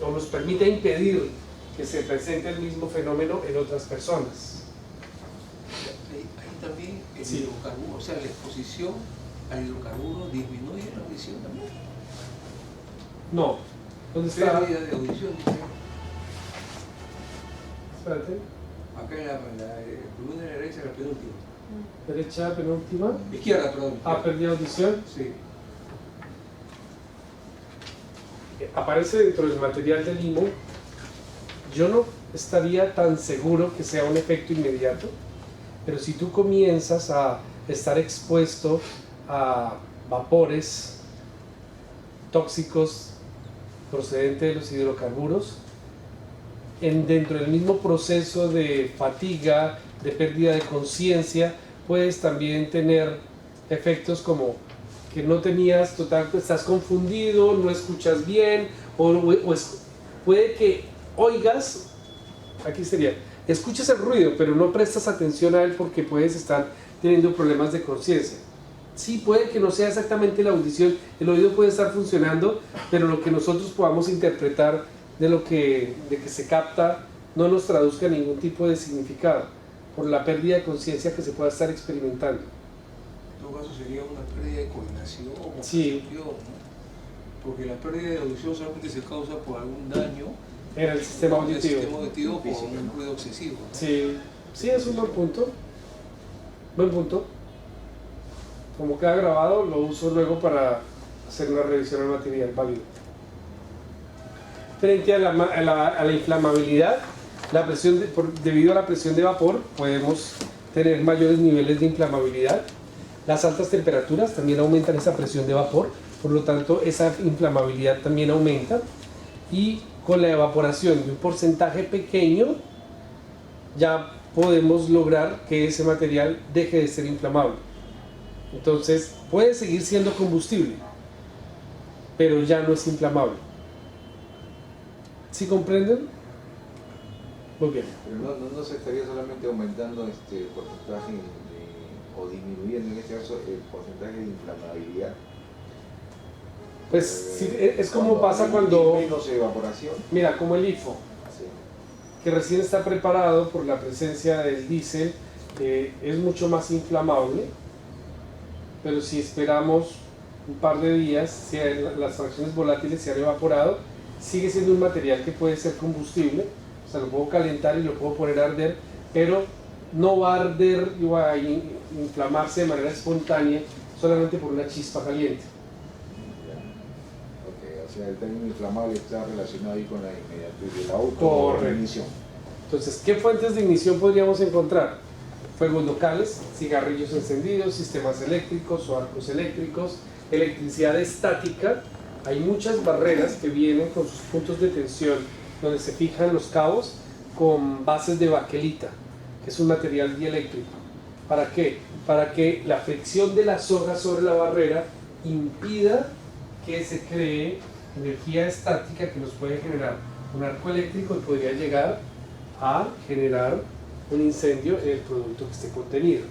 o nos permita impedir que se presente el mismo fenómeno en otras personas. Ahí también el Sí. hidrocarburo, o sea, la exposición al hidrocarburo disminuye la audición también. No, ¿dónde está? Pérdida de audición, dice. Espérate, Acá en la columna derecha, la penúltima. derecha penúltima. Izquierda, perdón. Pérdida de audición. Sí. Aparece dentro del material del IMO. Yo no estaría tan seguro que sea un efecto inmediato, pero si tú comienzas a estar expuesto a vapores tóxicos procedentes de los hidrocarburos, dentro del mismo proceso de fatiga, de pérdida de conciencia, puedes también tener efectos como que no tenías estás confundido, no escuchas bien, puede que oigas, aquí sería, escuchas el ruido, pero no prestas atención a él porque puedes estar teniendo problemas de conciencia. Sí, puede que no sea exactamente la audición, el oído puede estar funcionando, pero lo que nosotros podamos interpretar de que se capta no nos traduzca ningún tipo de significado por la pérdida de conciencia que se pueda estar experimentando. En todo caso sería una pérdida de coordinación o Sí. percepción, ¿no? Porque la pérdida de audición solamente se causa por algún daño En el sistema en el auditivo. sistema auditivo por un ruido excesivo, ¿no? Sí, sí, es un buen punto. Buen punto. Como queda grabado, lo uso luego para hacer una revisión al material válido. Frente a la inflamabilidad, debido a la presión de vapor, podemos tener mayores niveles de inflamabilidad. Las altas temperaturas también aumentan esa presión de vapor, por lo tanto, esa inflamabilidad también aumenta. Y con la evaporación de un porcentaje pequeño, ya podemos lograr que ese material deje de ser inflamable. Entonces puede seguir siendo combustible, pero ya no es inflamable. ¿Sí comprenden? Muy bien. Pero no se estaría solamente aumentando el porcentaje o disminuyendo en este caso el porcentaje de inflamabilidad. Pues sí, es como pasa hay cuando, menos evaporación. mira, como el IFO, Sí. que recién está preparado por la presencia del diésel, es mucho más inflamable, pero si esperamos un par de días, si las fracciones volátiles se han evaporado, sigue siendo un material que puede ser combustible, o sea, lo puedo calentar y lo puedo poner a arder, pero no va a arder y va a inflamarse de manera espontánea solamente por una chispa caliente. Ok, o sea, el término inflamable está relacionado ahí con la inmediatez de la Correcto. autoignición. Entonces, ¿qué fuentes de ignición podríamos encontrar? Fuegos locales, cigarrillos encendidos, sistemas eléctricos o arcos eléctricos, electricidad estática. Hay muchas barreras que vienen con sus puntos de tensión, donde se fijan los cabos con bases de baquelita, que es un material dieléctrico. ¿Para qué? Para que la fricción de la soga sobre la barrera impida que se cree energía estática que nos puede generar un arco eléctrico y podría llegar a generar un incendio en el producto que esté contenido.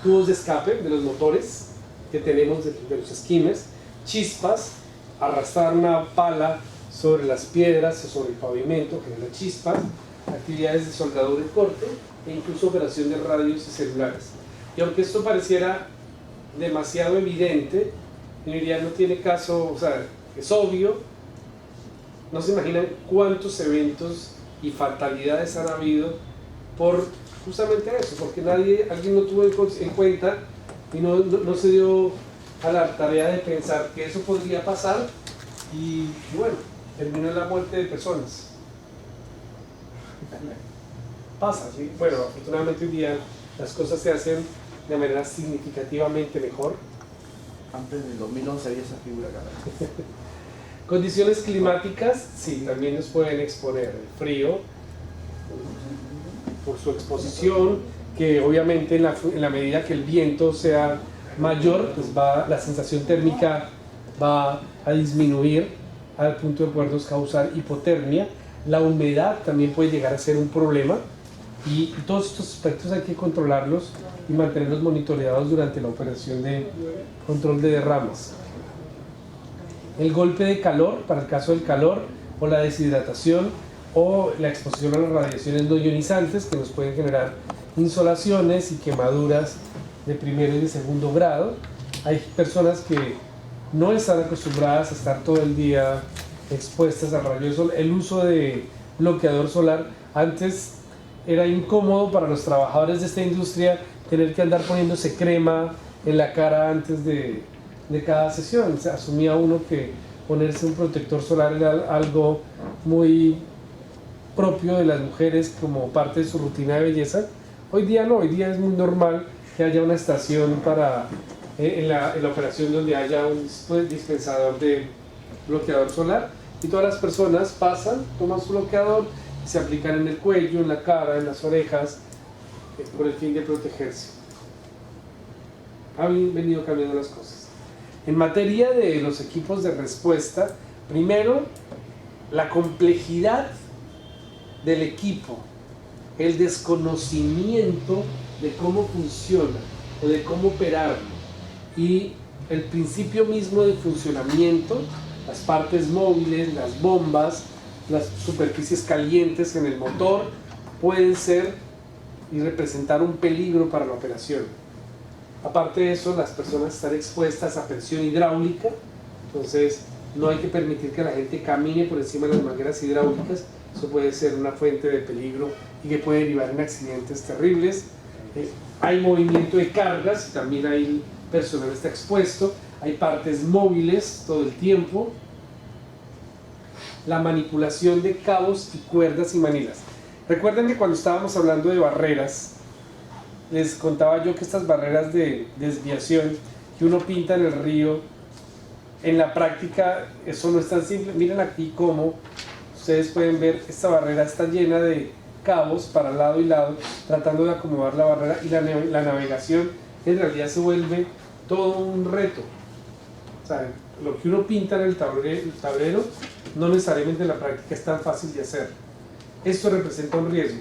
Tubos de escape de los motores que tenemos de los esquimes, chispas, arrastrar una pala sobre las piedras o sobre el pavimento, genera chispas, actividades de soldadura y corte, e incluso operación de radios y celulares. Y aunque esto pareciera demasiado evidente, en realidad no tiene caso, o sea, es obvio, no se imaginan cuántos eventos y fatalidades han habido por justamente eso, porque alguien no tuvo en cuenta y no se dio a la tarea de pensar que eso podría pasar y bueno, terminó en la muerte de personas. Pasa, ¿sí? Bueno, afortunadamente hoy día las cosas se hacen de manera significativamente mejor. Antes del 2011 había esa figura acá. Condiciones climáticas, sí, también nos pueden exponer el frío por su exposición, que obviamente en la medida que el viento sea mayor, pues la sensación térmica va a disminuir al punto de podernos causar hipotermia. La humedad también puede llegar a ser un problema y todos estos aspectos hay que controlarlos y mantenerlos monitoreados durante la operación de control de derrames. El golpe de calor, para el caso del calor, o la deshidratación o la exposición a las radiaciones no ionizantes que nos pueden generar insolaciones y quemaduras de primero y de segundo grado. Hay personas que no están acostumbradas a estar todo el día expuestas al rayo del sol. El uso de bloqueador solar antes era incómodo para los trabajadores de esta industria tener que andar poniéndose crema en la cara antes de cada sesión. Se asumía uno que ponerse un protector solar era algo muy propio de las mujeres como parte de su rutina de belleza. Hoy día no, hoy día es muy normal que haya una estación en la operación donde haya un dispensador de bloqueador solar y todas las personas pasan, toman su bloqueador y se aplican en el cuello, en la cara, en las orejas, por el fin de protegerse. Han venido cambiando las cosas. En materia de los equipos de respuesta, primero, la complejidad del equipo, el desconocimiento de cómo funciona o de cómo operarlo y el principio mismo de funcionamiento, las partes móviles, las bombas, las superficies calientes en el motor pueden ser y representar un peligro para la operación. Aparte de eso, las personas están expuestas a presión hidráulica, entonces no hay que permitir que la gente camine por encima de las mangueras hidráulicas. Eso puede ser una fuente de peligro y que puede derivar en accidentes terribles. Hay movimiento de cargas, también hay personal que está expuesto, hay partes móviles todo el tiempo, la manipulación de cabos y cuerdas y manilas. Recuerden que cuando estábamos hablando de barreras, les contaba yo que estas barreras de desviación que uno pinta en el río, en la práctica eso no es tan simple. Miren aquí cómo ustedes pueden ver, esta barrera está llena de cabos para lado y lado, tratando de acomodar la barrera, y la navegación en realidad se vuelve todo un reto. O sea, lo que uno pinta en el tablero no necesariamente en la práctica es tan fácil de hacer. Esto representa un riesgo.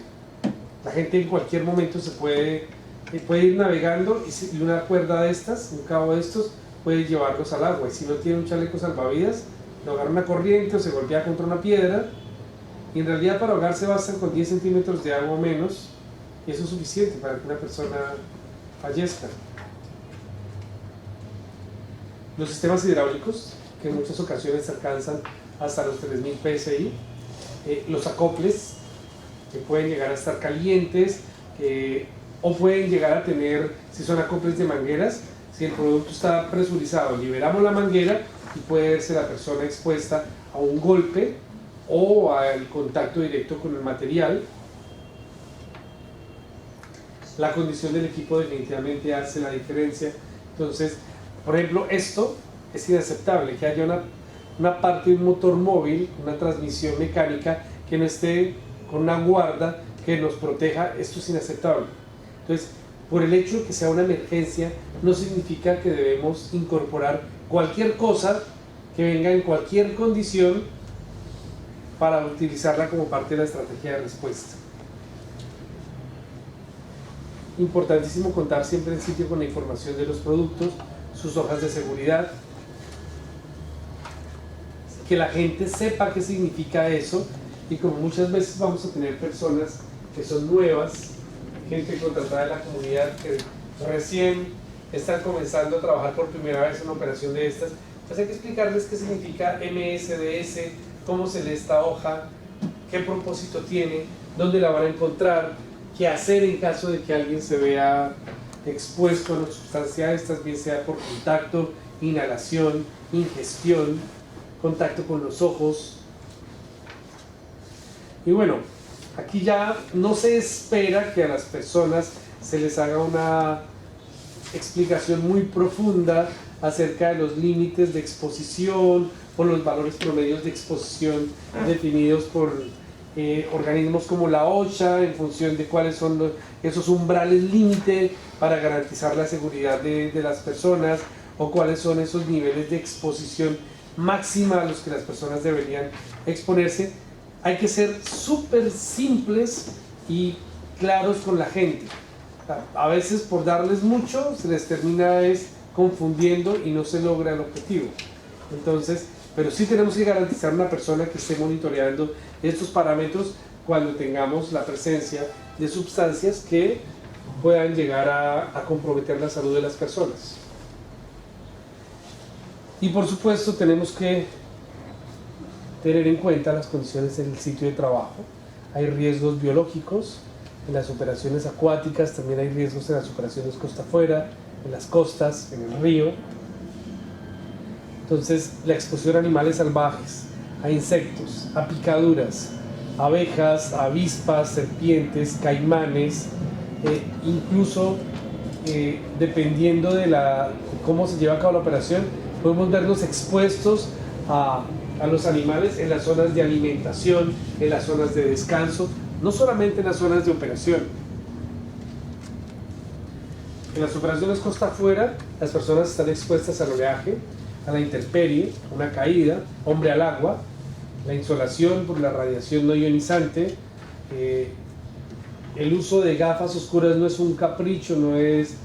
La gente en cualquier momento se puede ir navegando y una cuerda de estas, un cabo de estos, puede llevarlos al agua. Y si no tiene un chaleco salvavidas, lo agarra una corriente o se golpea contra una piedra. Y en realidad para ahogarse bastan con 10 centímetros de agua o menos, y eso es suficiente para que una persona fallezca. Los sistemas hidráulicos, que en muchas ocasiones alcanzan hasta los 3000 psi, los acoples, que pueden llegar a estar calientes, o pueden llegar a tener, si son acoples de mangueras, si el producto está presurizado, liberamos la manguera y puede verse la persona expuesta a un golpe o al contacto directo con el material. La condición del equipo definitivamente hace la diferencia. Entonces, por ejemplo, esto es inaceptable, que haya una parte de un motor móvil, una transmisión mecánica que no esté con una guarda que nos proteja. Esto es inaceptable. Entonces, por el hecho de que sea una emergencia, no significa que debemos incorporar cualquier cosa que venga en cualquier condición para utilizarla como parte de la estrategia de respuesta. Importantísimo contar siempre en sitio con la información de los productos, sus hojas de seguridad, que la gente sepa qué significa eso y como muchas veces vamos a tener personas que son nuevas, gente contratada de la comunidad que recién están comenzando a trabajar por primera vez en una operación de estas, pues hay que explicarles qué significa MSDS, cómo se lee esta hoja, qué propósito tiene, dónde la van a encontrar, qué hacer en caso de que alguien se vea expuesto a una sustancia de estas, bien sea por contacto, inhalación, ingestión, contacto con los ojos. Y bueno, aquí ya no se espera que a las personas se les haga una explicación muy profunda acerca de los límites de exposición o los valores promedios de exposición definidos por organismos como la OSHA en función de cuáles son esos umbrales límite para garantizar la seguridad de las personas, o cuáles son esos niveles de exposición máxima a los que las personas deberían exponerse. Hay que ser súper simples y claros con la gente. A veces por darles mucho se les termina confundiendo y no se logra el objetivo. Entonces, pero sí tenemos que garantizar una persona que esté monitoreando estos parámetros cuando tengamos la presencia de sustancias que puedan llegar a comprometer la salud de las personas. Y por supuesto tenemos que tener en cuenta las condiciones del sitio de trabajo. Hay riesgos biológicos en las operaciones acuáticas, también hay riesgos en las operaciones costa afuera, en las costas, en el río. Entonces, la exposición a animales salvajes, a insectos, a picaduras, abejas, avispas, serpientes, caimanes, incluso dependiendo de cómo se lleva a cabo la operación, podemos vernos expuestos a los animales en las zonas de alimentación, en las zonas de descanso, no solamente en las zonas de operación. En las operaciones costa afuera, las personas están expuestas al oleaje, a la intemperie, una caída, hombre al agua, la insolación por la radiación no ionizante. El uso de gafas oscuras no es un capricho, no es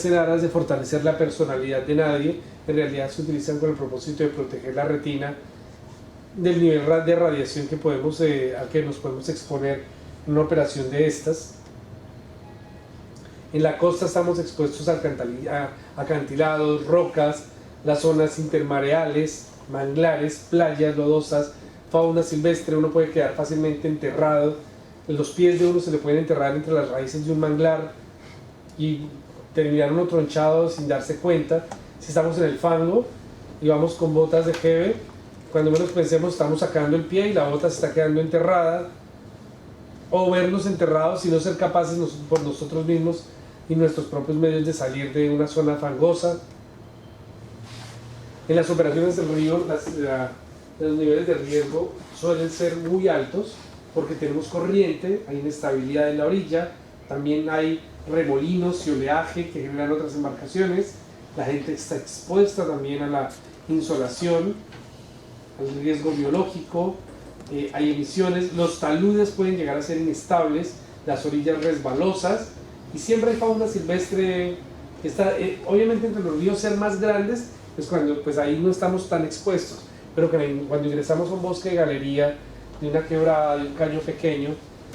en aras de fortalecer la personalidad de nadie, en realidad se utilizan con el propósito de proteger la retina del nivel de radiación al que nos podemos exponer en una operación de estas. En la costa estamos expuestos a acantilados, rocas, las zonas intermareales, manglares, playas lodosas, fauna silvestre. Uno puede quedar fácilmente enterrado, los pies de uno se le pueden enterrar entre las raíces de un manglar y terminar uno tronchado sin darse cuenta. Si estamos en el fango y vamos con botas de jeve, cuando menos pensemos estamos sacando el pie y la bota se está quedando enterrada, o vernos enterrados y no ser capaces por nosotros mismos y nuestros propios medios de salir de una zona fangosa. En las operaciones del río, los niveles de riesgo suelen ser muy altos porque tenemos corriente, hay inestabilidad en la orilla, también hay remolinos y oleaje que generan otras embarcaciones, la gente está expuesta también a la insolación, al riesgo biológico, hay emisiones, los taludes pueden llegar a ser inestables, las orillas resbalosas, y siempre hay fauna silvestre que está, obviamente entre los ríos ser más grandes, es cuando pues ahí no estamos tan expuestos, pero cuando ingresamos a un bosque de galería, de una quebrada, de un caño pequeño,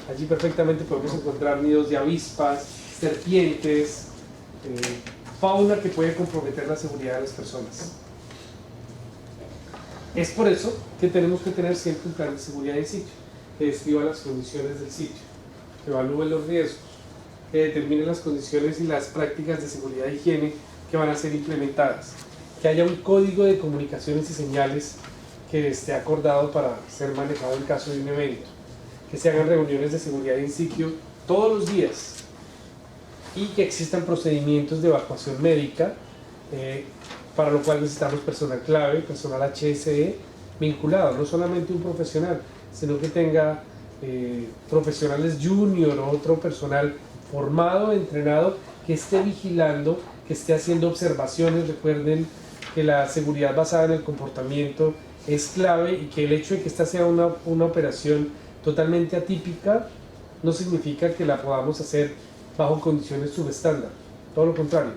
allí perfectamente podemos encontrar nidos de avispas, serpientes, fauna que puede comprometer la seguridad de las personas. Es por eso que tenemos que tener siempre un plan de seguridad del sitio, que describa las condiciones del sitio, que evalúe los riesgos, que determine las condiciones y las prácticas de seguridad e higiene que van a ser implementadas, que haya un código de comunicaciones y señales que esté acordado para ser manejado en caso de un evento, que se hagan reuniones de seguridad in situ todos los días y que existan procedimientos de evacuación médica, para lo cual necesitamos personal clave, personal HSE vinculado, no solamente un profesional, sino que tenga profesionales junior o otro personal formado, entrenado, que esté vigilando, que esté haciendo observaciones. Recuerden que la seguridad basada en el comportamiento es clave y que el hecho de que esta sea una operación totalmente atípica no significa que la podamos hacer bajo condiciones subestándar, todo lo contrario.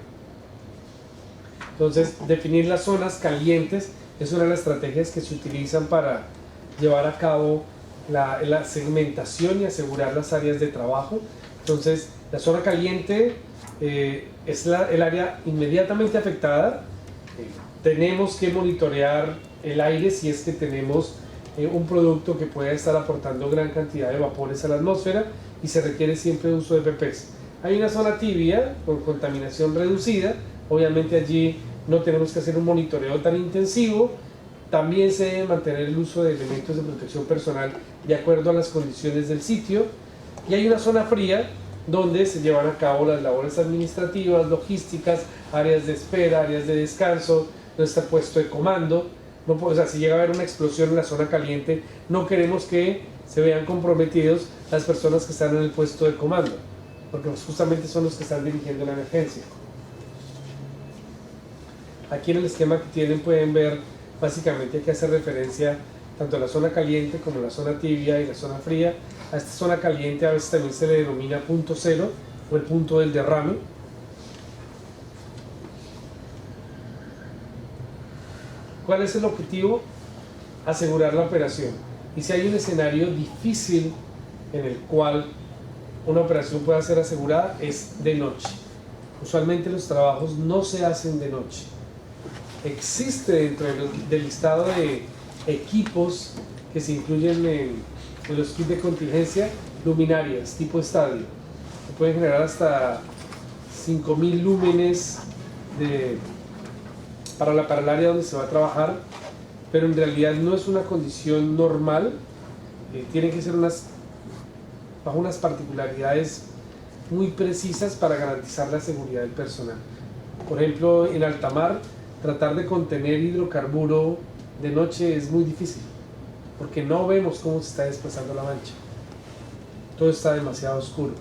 Entonces, definir las zonas calientes es una de las estrategias que se utilizan para llevar a cabo la segmentación y asegurar las áreas de trabajo. Entonces, la zona caliente es el área inmediatamente afectada. Tenemos que monitorear el aire si es que tenemos un producto que pueda estar aportando gran cantidad de vapores a la atmósfera y se requiere siempre uso de EPPs. Hay una zona tibia con contaminación reducida, obviamente allí no tenemos que hacer un monitoreo tan intensivo. También se debe mantener el uso de elementos de protección personal de acuerdo a las condiciones del sitio. Y hay una zona fría donde se llevan a cabo las labores administrativas, logísticas, áreas de espera, áreas de descanso, donde está el puesto de comando. No, o sea, si llega a haber una explosión en la zona caliente, no queremos que se vean comprometidos las personas que están en el puesto de comando, porque justamente son los que están dirigiendo la emergencia. Aquí en el esquema que tienen pueden ver básicamente que hace referencia tanto a la zona caliente como la zona tibia y la zona fría. A esta zona caliente a veces también se le denomina punto cero o el punto del derrame. ¿Cuál es el objetivo? Asegurar la operación. Y si hay un escenario difícil en el cual una operación pueda ser asegurada, es de noche. Usualmente los trabajos no se hacen de noche. Existe dentro del listado de equipos que se incluyen en los kits de contingencia luminarias tipo estadio, que pueden generar hasta 5000 lúmenes para el área donde se va a trabajar, pero en realidad no es una condición normal. Tienen que ser bajo unas particularidades muy precisas para garantizar la seguridad del personal. Por ejemplo, en alta mar, tratar de contener hidrocarburo de noche es muy difícil, porque no vemos cómo se está desplazando la mancha. Todo está demasiado oscuro.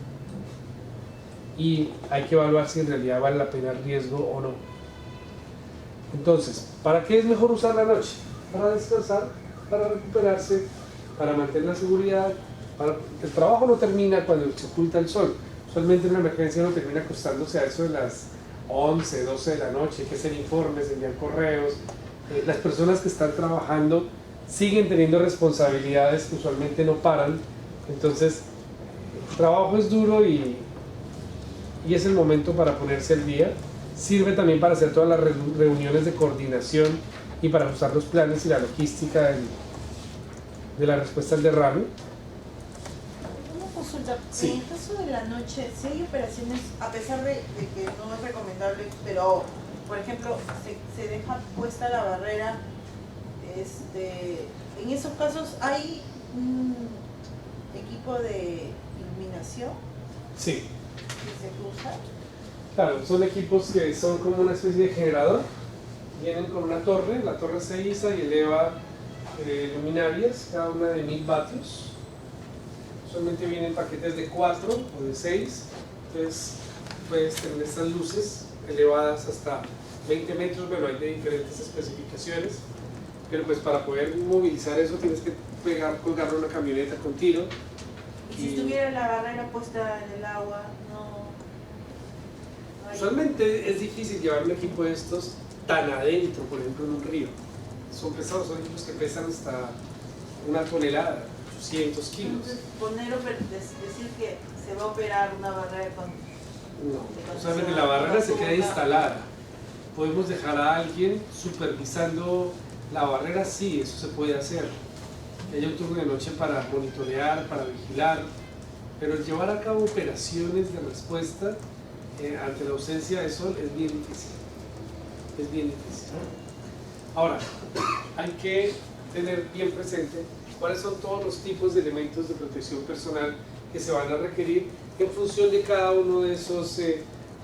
Y hay que evaluar si en realidad vale la pena el riesgo o no. Entonces, ¿para qué es mejor usar la noche? Para descansar, para recuperarse, para mantener la seguridad. El trabajo no termina cuando se oculta el sol. Usualmente una emergencia no termina acostándose a eso de las 11, 12 de la noche. Hay que hacer informes, enviar correos. Las personas que están trabajando siguen teniendo responsabilidades que usualmente no paran. Entonces, el trabajo es duro y es el momento para ponerse al día. Sirve también para hacer todas las reuniones de coordinación y para ajustar los planes y la logística de la respuesta al derrame. Una consulta, Sí. en el caso de la noche, si hay operaciones, a pesar de que no es recomendable, pero por ejemplo, se deja puesta la barrera, en esos casos hay un equipo de iluminación Sí, que se usa. claro, son equipos que son como una especie de generador. Vienen con una torre, la torre se iza y eleva luminarias, cada una de 1000 vatios. Usualmente vienen paquetes de 4 o de 6, entonces puedes tener estas luces elevadas hasta 20 metros, bueno, hay de diferentes especificaciones, pero pues para poder movilizar eso tienes que colgarlo en una camioneta con tiro. Y si estuviera la barrera puesta en el agua, no hay. Usualmente es difícil llevar un equipo de estos tan adentro, por ejemplo en un río. Son pesados, son equipos que pesan hasta 1 tonelada, 800 kilos. Entonces, decir que se va a operar una barrera con... No, usualmente la barrera se queda instalada. Podemos dejar a alguien supervisando la barrera, sí, eso se puede hacer. Que haya un turno de noche para monitorear, para vigilar, pero el llevar a cabo operaciones de respuesta ante la ausencia de sol es bien difícil. Es bien difícil. Ahora, hay que tener bien presente cuáles son todos los tipos de elementos de protección personal que se van a requerir en función de cada uno de esos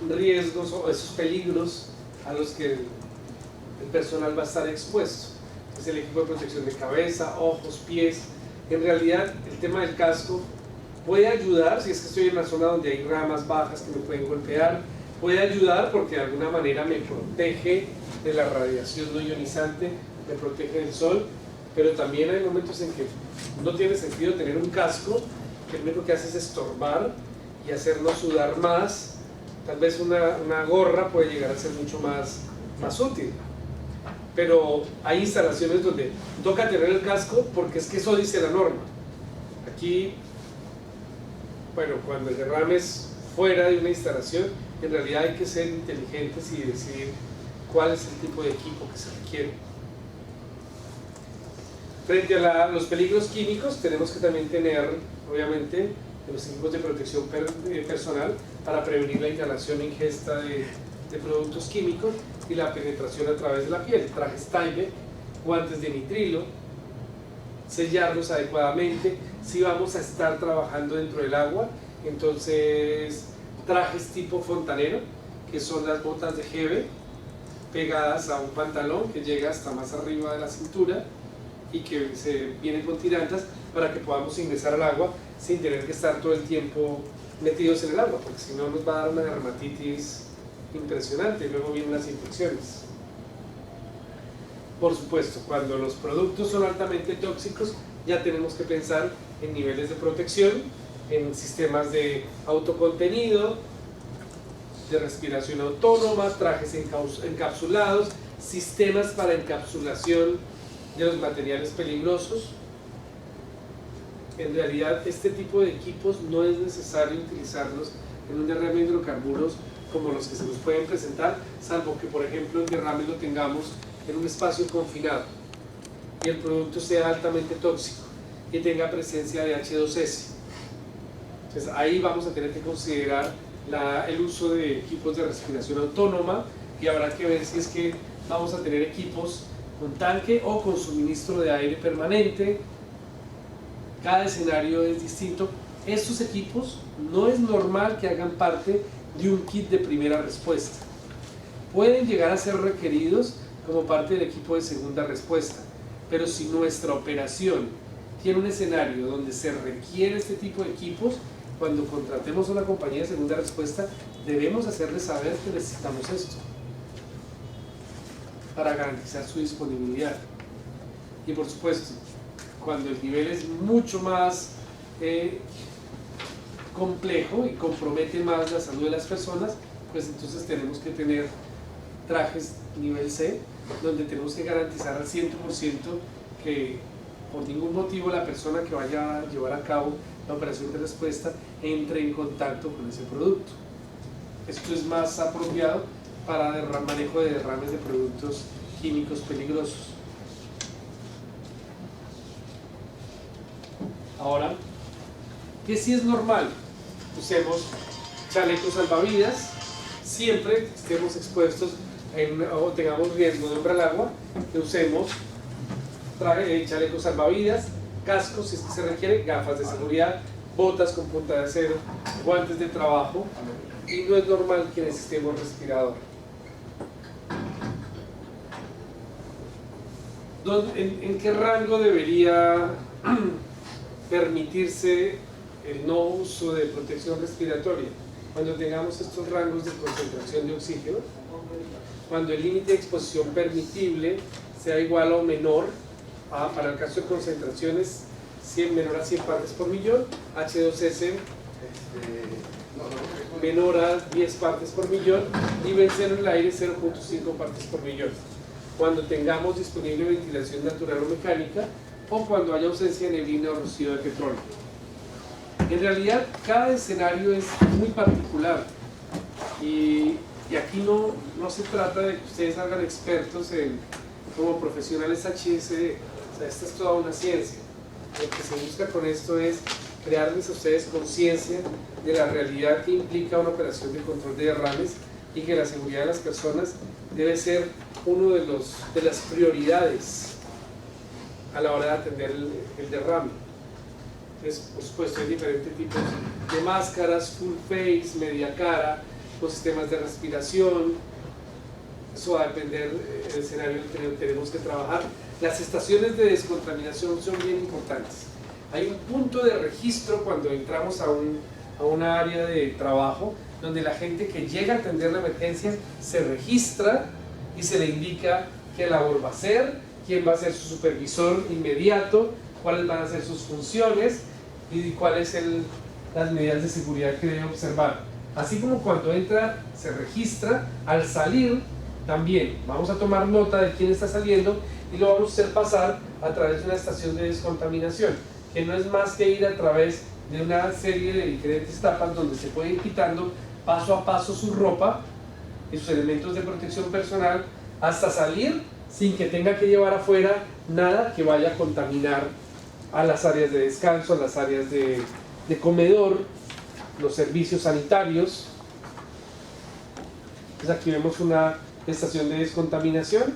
riesgos o esos peligros a los que el personal va a estar expuesto. Es el equipo de protección de cabeza, ojos, pies. En realidad, el tema del casco puede ayudar si es que estoy en una zona donde hay ramas bajas que me pueden golpear. Puede ayudar porque de alguna manera me protege de la radiación no ionizante, me protege del sol, pero también hay momentos en que no tiene sentido tener un casco que lo único que hace es estorbar y hacernos sudar más. Tal vez una gorra puede llegar a ser mucho más útil, pero hay instalaciones donde toca tener el casco porque es que eso dice la norma. Aquí, bueno, cuando el derrame es fuera de una instalación, en realidad hay que ser inteligentes y decidir cuál es el tipo de equipo que se requiere. Frente a los peligros químicos, tenemos que también tener, obviamente, los equipos de protección personal para prevenir la inhalación e ingesta de productos químicos y la penetración a través de la piel. Trajes Tyvek, guantes de nitrilo, sellarlos adecuadamente. Si vamos a estar trabajando dentro del agua, entonces trajes tipo fontanero, que son las botas de Hebe pegadas a un pantalón que llega hasta más arriba de la cintura y que se vienen con tirantas para que podamos ingresar al agua sin tener que estar todo el tiempo metidos en el agua, porque si no nos va a dar una dermatitis impresionante y luego vienen las infecciones. Por supuesto, cuando los productos son altamente tóxicos, ya tenemos que pensar en niveles de protección, en sistemas de autocontenido, de respiración autónoma, trajes encapsulados, sistemas para encapsulación de los materiales peligrosos. En realidad, este tipo de equipos no es necesario utilizarlos en un derrame de hidrocarburos como los que se nos pueden presentar, salvo que, por ejemplo, el derrame lo tengamos en un espacio confinado y el producto sea altamente tóxico y tenga presencia de H2S. Entonces ahí vamos a tener que considerar el uso de equipos de respiración autónoma y habrá que ver si es que vamos a tener equipos con tanque o con suministro de aire permanente. Cada escenario es distinto. Estos equipos no es normal que hagan parte de un kit de primera respuesta. Pueden llegar a ser requeridos como parte del equipo de segunda respuesta, pero si nuestra operación tiene un escenario donde se requiere este tipo de equipos, cuando contratemos a una compañía de segunda respuesta debemos hacerles saber que necesitamos esto para garantizar su disponibilidad. Y por supuesto, cuando el nivel es mucho más complejo y compromete más la salud de las personas, pues entonces tenemos que tener trajes nivel C, donde tenemos que garantizar al 100% que por ningún motivo la persona que vaya a llevar a cabo la operación de respuesta entre en contacto con ese producto. Esto es más apropiado para manejo de derrames de productos químicos peligrosos. Ahora, que si es normal, usemos chalecos salvavidas, siempre estemos expuestos o tengamos riesgo de hombre al agua, que usemos chalecos salvavidas, cascos si es que se requiere, gafas de seguridad, botas con punta de acero, guantes de trabajo, y no es normal que necesitemos respirador. ¿En qué rango debería permitirse el no uso de protección respiratoria? Cuando tengamos estos rangos de concentración de oxígeno, cuando el límite de exposición permitible sea igual o menor para el caso de concentraciones menor a 100 partes por millón, H2S menor a 10 partes por millón, nivel 0 en el aire 0.5 partes por millón. Cuando tengamos disponible ventilación natural o mecánica, o cuando haya ausencia de neblina o rocío de petróleo. En realidad, cada escenario es muy particular y aquí no se trata de que ustedes hagan expertos como profesionales HSE. O sea, esta es toda una ciencia. Lo que se busca con esto es crearles a ustedes conciencia de la realidad que implica una operación de control de derrames y que la seguridad de las personas debe ser uno de las prioridades a la hora de atender el derrame. Entonces, por supuesto, hay diferentes tipos de máscaras, full face, media cara, los sistemas de respiración. Eso va a depender del escenario en el que tenemos que trabajar. Las estaciones de descontaminación son bien importantes. Hay un punto de registro cuando entramos a una área de trabajo donde la gente que llega a atender la emergencia se registra y se le indica qué labor va a hacer, quién va a ser su supervisor inmediato, cuáles van a ser sus funciones y cuáles las medidas de seguridad que debe observar. Así como cuando entra se registra, al salir también vamos a tomar nota de quién está saliendo y lo vamos a hacer pasar a través de una estación de descontaminación. que no es más que ir a través de una serie de diferentes etapas donde se puede ir quitando paso a paso su ropa y sus elementos de protección personal hasta salir sin que tenga que llevar afuera nada que vaya a contaminar a las áreas de descanso, a las áreas de comedor, los servicios sanitarios. Entonces aquí vemos una estación de descontaminación.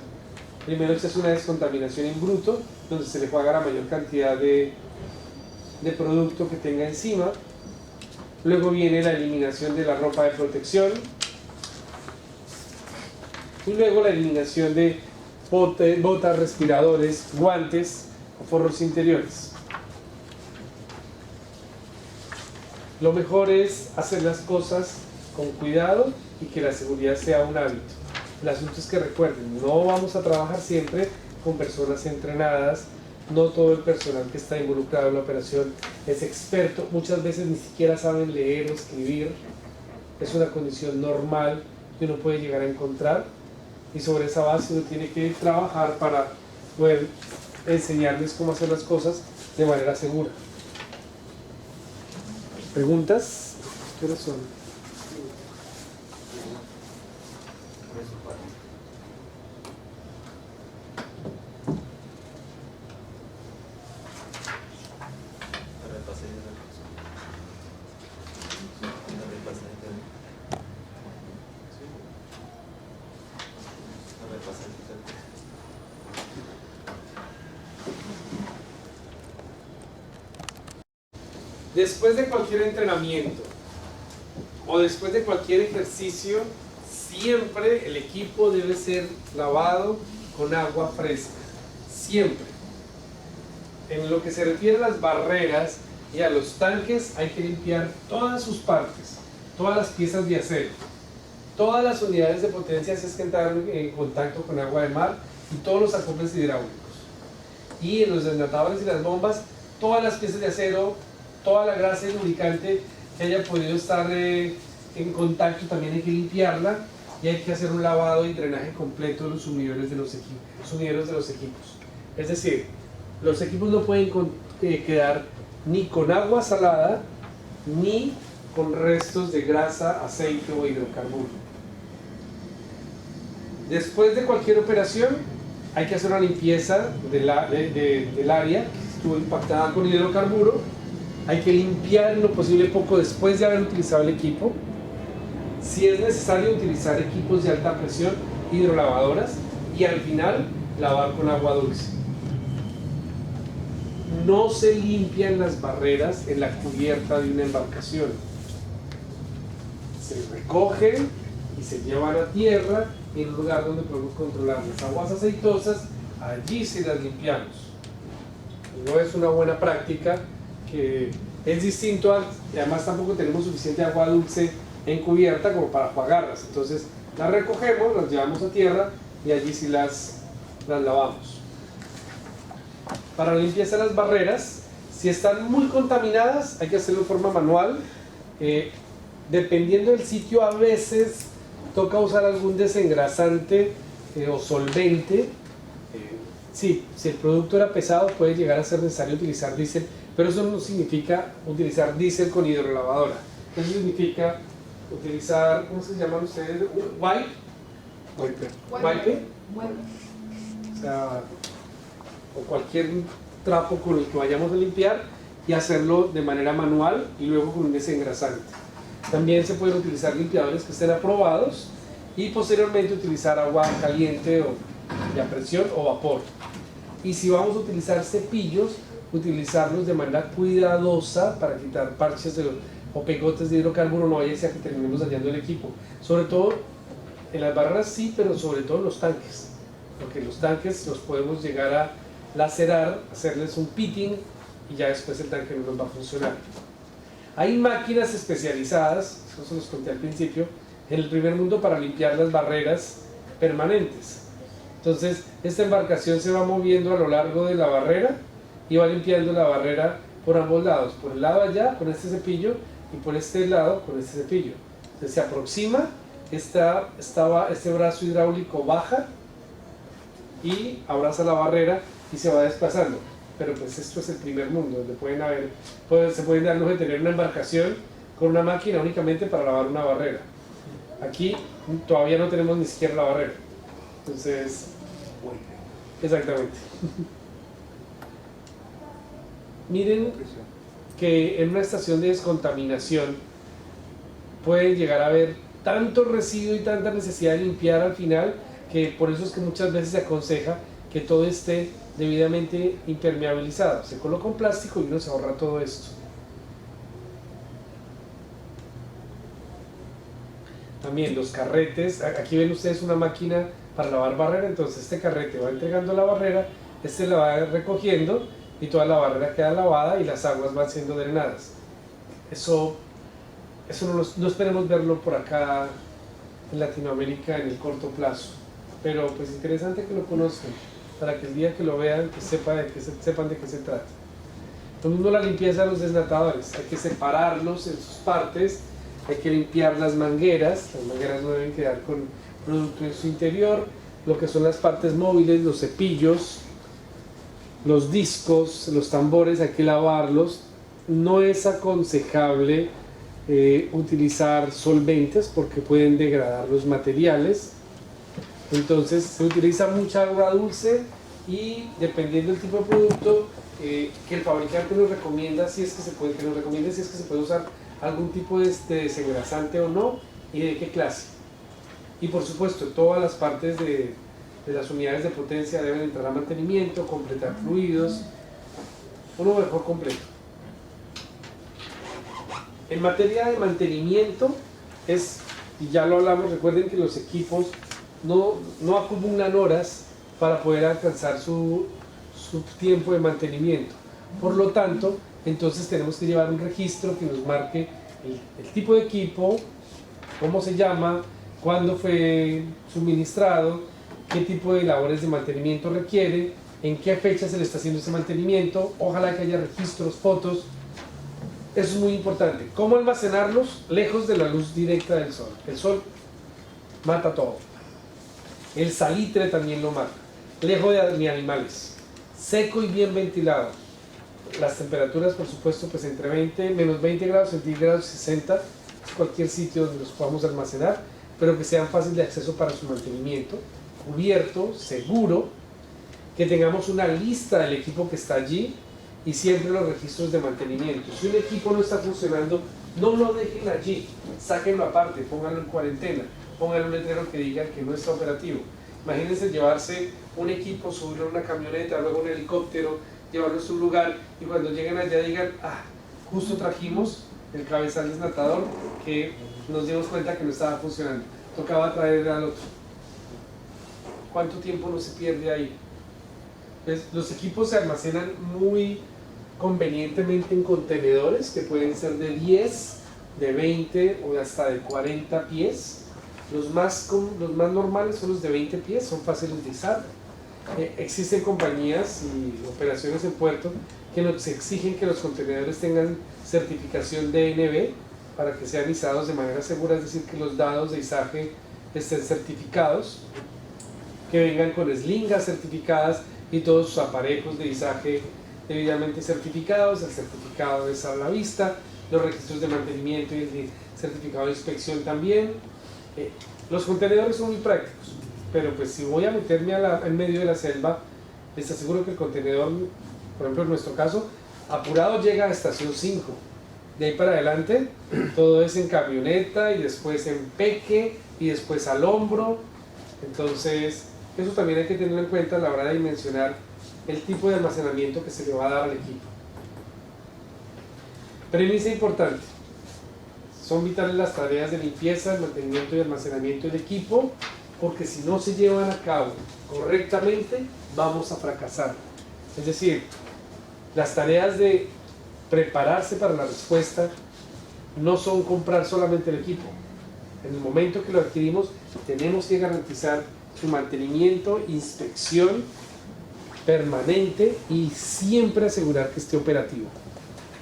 Primero se hace una descontaminación en bruto, donde se le juega la mayor cantidad de producto que tenga encima. Luego viene la eliminación de la ropa de protección. Y luego la eliminación de botas, respiradores, guantes o forros interiores. Lo mejor es hacer las cosas con cuidado y que la seguridad sea un hábito. El asunto es que recuerden, no vamos a trabajar siempre con personas entrenadas, no todo el personal que está involucrado en la operación es experto, muchas veces ni siquiera saben leer o escribir, es una condición normal que uno puede llegar a encontrar y sobre esa base uno tiene que trabajar para poder enseñarles cómo hacer las cosas de manera segura. ¿Preguntas? ¿Qué horas son? Después de cualquier entrenamiento o después de cualquier ejercicio, siempre el equipo debe ser lavado con agua fresca. Siempre. En lo que se refiere a las barreras y a los tanques, hay que limpiar todas sus partes, todas las piezas de acero. Todas las unidades de potencia se entran en contacto con agua de mar y todos los acoples hidráulicos. Y en los desnatadores y las bombas, todas las piezas de acero, toda la grasa y lubricante que haya podido estar en contacto también hay que limpiarla y hay que hacer un lavado y drenaje completo de los sumidores de los equipos. Es decir, los equipos no pueden quedar ni con agua salada ni con restos de grasa, aceite o hidrocarburo. Después de cualquier operación hay que hacer una limpieza del área que estuvo impactada con hidrocarburo. Hay que limpiar en lo posible poco después de haber utilizado el equipo. Si es necesario, utilizar equipos de alta presión, hidrolavadoras, y al final lavar con agua dulce. No se limpian las barreras en la cubierta de una embarcación. Se recogen y se llevan a tierra en un lugar donde podemos controlar las aguas aceitosas. Allí se las limpiamos. No es una buena práctica, que es distinto y además tampoco tenemos suficiente agua dulce en cubierta como para enjuagarlas. Entonces las recogemos, las llevamos a tierra y allí sí las lavamos. Para la limpieza de las barreras, si están muy contaminadas hay que hacerlo de forma manual. Dependiendo del sitio, a veces toca usar algún desengrasante o solvente. Si el producto era pesado, puede llegar a ser necesario utilizar diésel, pero eso no significa utilizar diésel con hidrolavadora. Eso significa utilizar, ¿cómo se llaman ustedes? Wiper. O sea, o cualquier trapo con el que vayamos a limpiar y hacerlo de manera manual y luego con un desengrasante. También se pueden utilizar limpiadores que estén aprobados y posteriormente utilizar agua caliente o de a presión o vapor. Y si vamos a utilizar cepillos, utilizarlos de manera cuidadosa para quitar parches o pegotes de hidrocarburo, no vaya a ser que terminemos dañando el equipo. Sobre todo en las barreras sí, pero sobre todo en los tanques, porque los tanques los podemos llegar a lacerar, hacerles un pitting y ya después el tanque no nos va a funcionar. Hay máquinas especializadas, eso se los conté al principio, en el primer mundo para limpiar las barreras permanentes. Entonces esta embarcación se va moviendo a lo largo de la barrera y va limpiando la barrera por ambos lados, por el lado allá con este cepillo y por este lado con este cepillo. Entonces se aproxima, este brazo hidráulico baja y abraza la barrera y se va desplazando. pero pues esto es el primer mundo, donde se pueden dar luz de tener una embarcación con una máquina únicamente para lavar una barrera. Aquí todavía no tenemos ni siquiera la barrera. Entonces, exactamente. Miren que en una estación de descontaminación pueden llegar a haber tanto residuo y tanta necesidad de limpiar al final, que por eso es que muchas veces se aconseja que todo esté debidamente impermeabilizado. Se coloca un plástico y uno se ahorra todo esto. También los carretes, aquí ven ustedes una máquina para lavar barrera, entonces este carrete va entregando la barrera, este la va recogiendo y toda la barrera queda lavada y las aguas van siendo drenadas. Eso no esperemos verlo por acá en Latinoamérica en el corto plazo, pero pues interesante que lo conozcan, para que el día que lo vean que sepan de qué se trata. Lo mismo la limpieza de los desnatadores, hay que separarlos en sus partes, hay que limpiar las mangueras no deben quedar con producto en su interior, lo que son las partes móviles, los cepillos, los discos, los tambores, hay que lavarlos. No es aconsejable utilizar solventes porque pueden degradar los materiales, entonces se utiliza mucha agua dulce y dependiendo del tipo de producto que el fabricante nos recomienda, si es que se puede usar algún tipo de desengrasante o no y de qué clase. Y por supuesto todas las partes de las unidades de potencia deben entrar a mantenimiento, completar fluidos, uno mejor completo. En materia de mantenimiento y ya lo hablamos, recuerden que los equipos no acumulan horas para poder alcanzar su tiempo de mantenimiento. Por lo tanto, entonces tenemos que llevar un registro que nos marque el tipo de equipo, cómo se llama, cuándo fue suministrado, qué tipo de labores de mantenimiento requiere, en qué fecha se le está haciendo ese mantenimiento, ojalá que haya registros, fotos. Eso es muy importante. ¿Cómo almacenarlos? Lejos de la luz directa del sol. El sol mata todo. El salitre también lo mata. Lejos de animales. Seco y bien ventilado. Las temperaturas, por supuesto, pues entre menos 20 grados centígrados y 60, cualquier sitio donde los podamos almacenar, pero que sean fáciles de acceso para su mantenimiento, cubierto, seguro, que tengamos una lista del equipo que está allí y siempre los registros de mantenimiento. Si un equipo no está funcionando, no lo dejen allí, sáquenlo aparte, pónganlo en cuarentena, pónganle un letrero que diga que no está operativo. Imagínense llevarse un equipo, subirlo en una camioneta, luego un helicóptero, llevarlo a su lugar y cuando lleguen allá digan, justo trajimos el cabezal desnatador que nos dimos cuenta que no estaba funcionando, tocaba traer al otro. ¿Cuánto tiempo no se pierde ahí? Pues, los equipos se almacenan muy convenientemente en contenedores que pueden ser de 10, de 20 o hasta de 40 pies. Los más normales son los de 20 pies, son fáciles de izar. Existen compañías y operaciones en puerto que nos exigen que los contenedores tengan certificación DNV para que sean izados de manera segura, es decir, que los dados de izaje estén certificados, que vengan con eslingas certificadas y todos sus aparejos de izaje debidamente certificados. El certificado es a la vista, los registros de mantenimiento y el certificado de inspección también. Los contenedores son muy prácticos, pero pues si voy a meterme en medio de la selva, les aseguro que el contenedor, por ejemplo en nuestro caso, apurado llega a estación 5. De ahí para adelante todo es en camioneta y después en peque y después al hombro. Entonces eso también hay que tenerlo en cuenta a la hora de dimensionar el tipo de almacenamiento que se le va a dar al equipo. Premisa importante: son vitales las tareas de limpieza, mantenimiento y almacenamiento del equipo, porque si no se llevan a cabo correctamente vamos a fracasar. Es decir, las tareas de prepararse para la respuesta no son comprar solamente el equipo. En el momento que lo adquirimos tenemos que garantizar su mantenimiento, inspección permanente y siempre asegurar que esté operativo,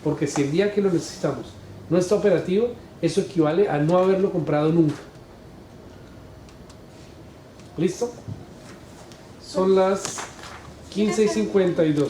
porque si el día que lo necesitamos no está operativo, eso equivale a no haberlo comprado nunca. ¿Listo? Son las 15:52.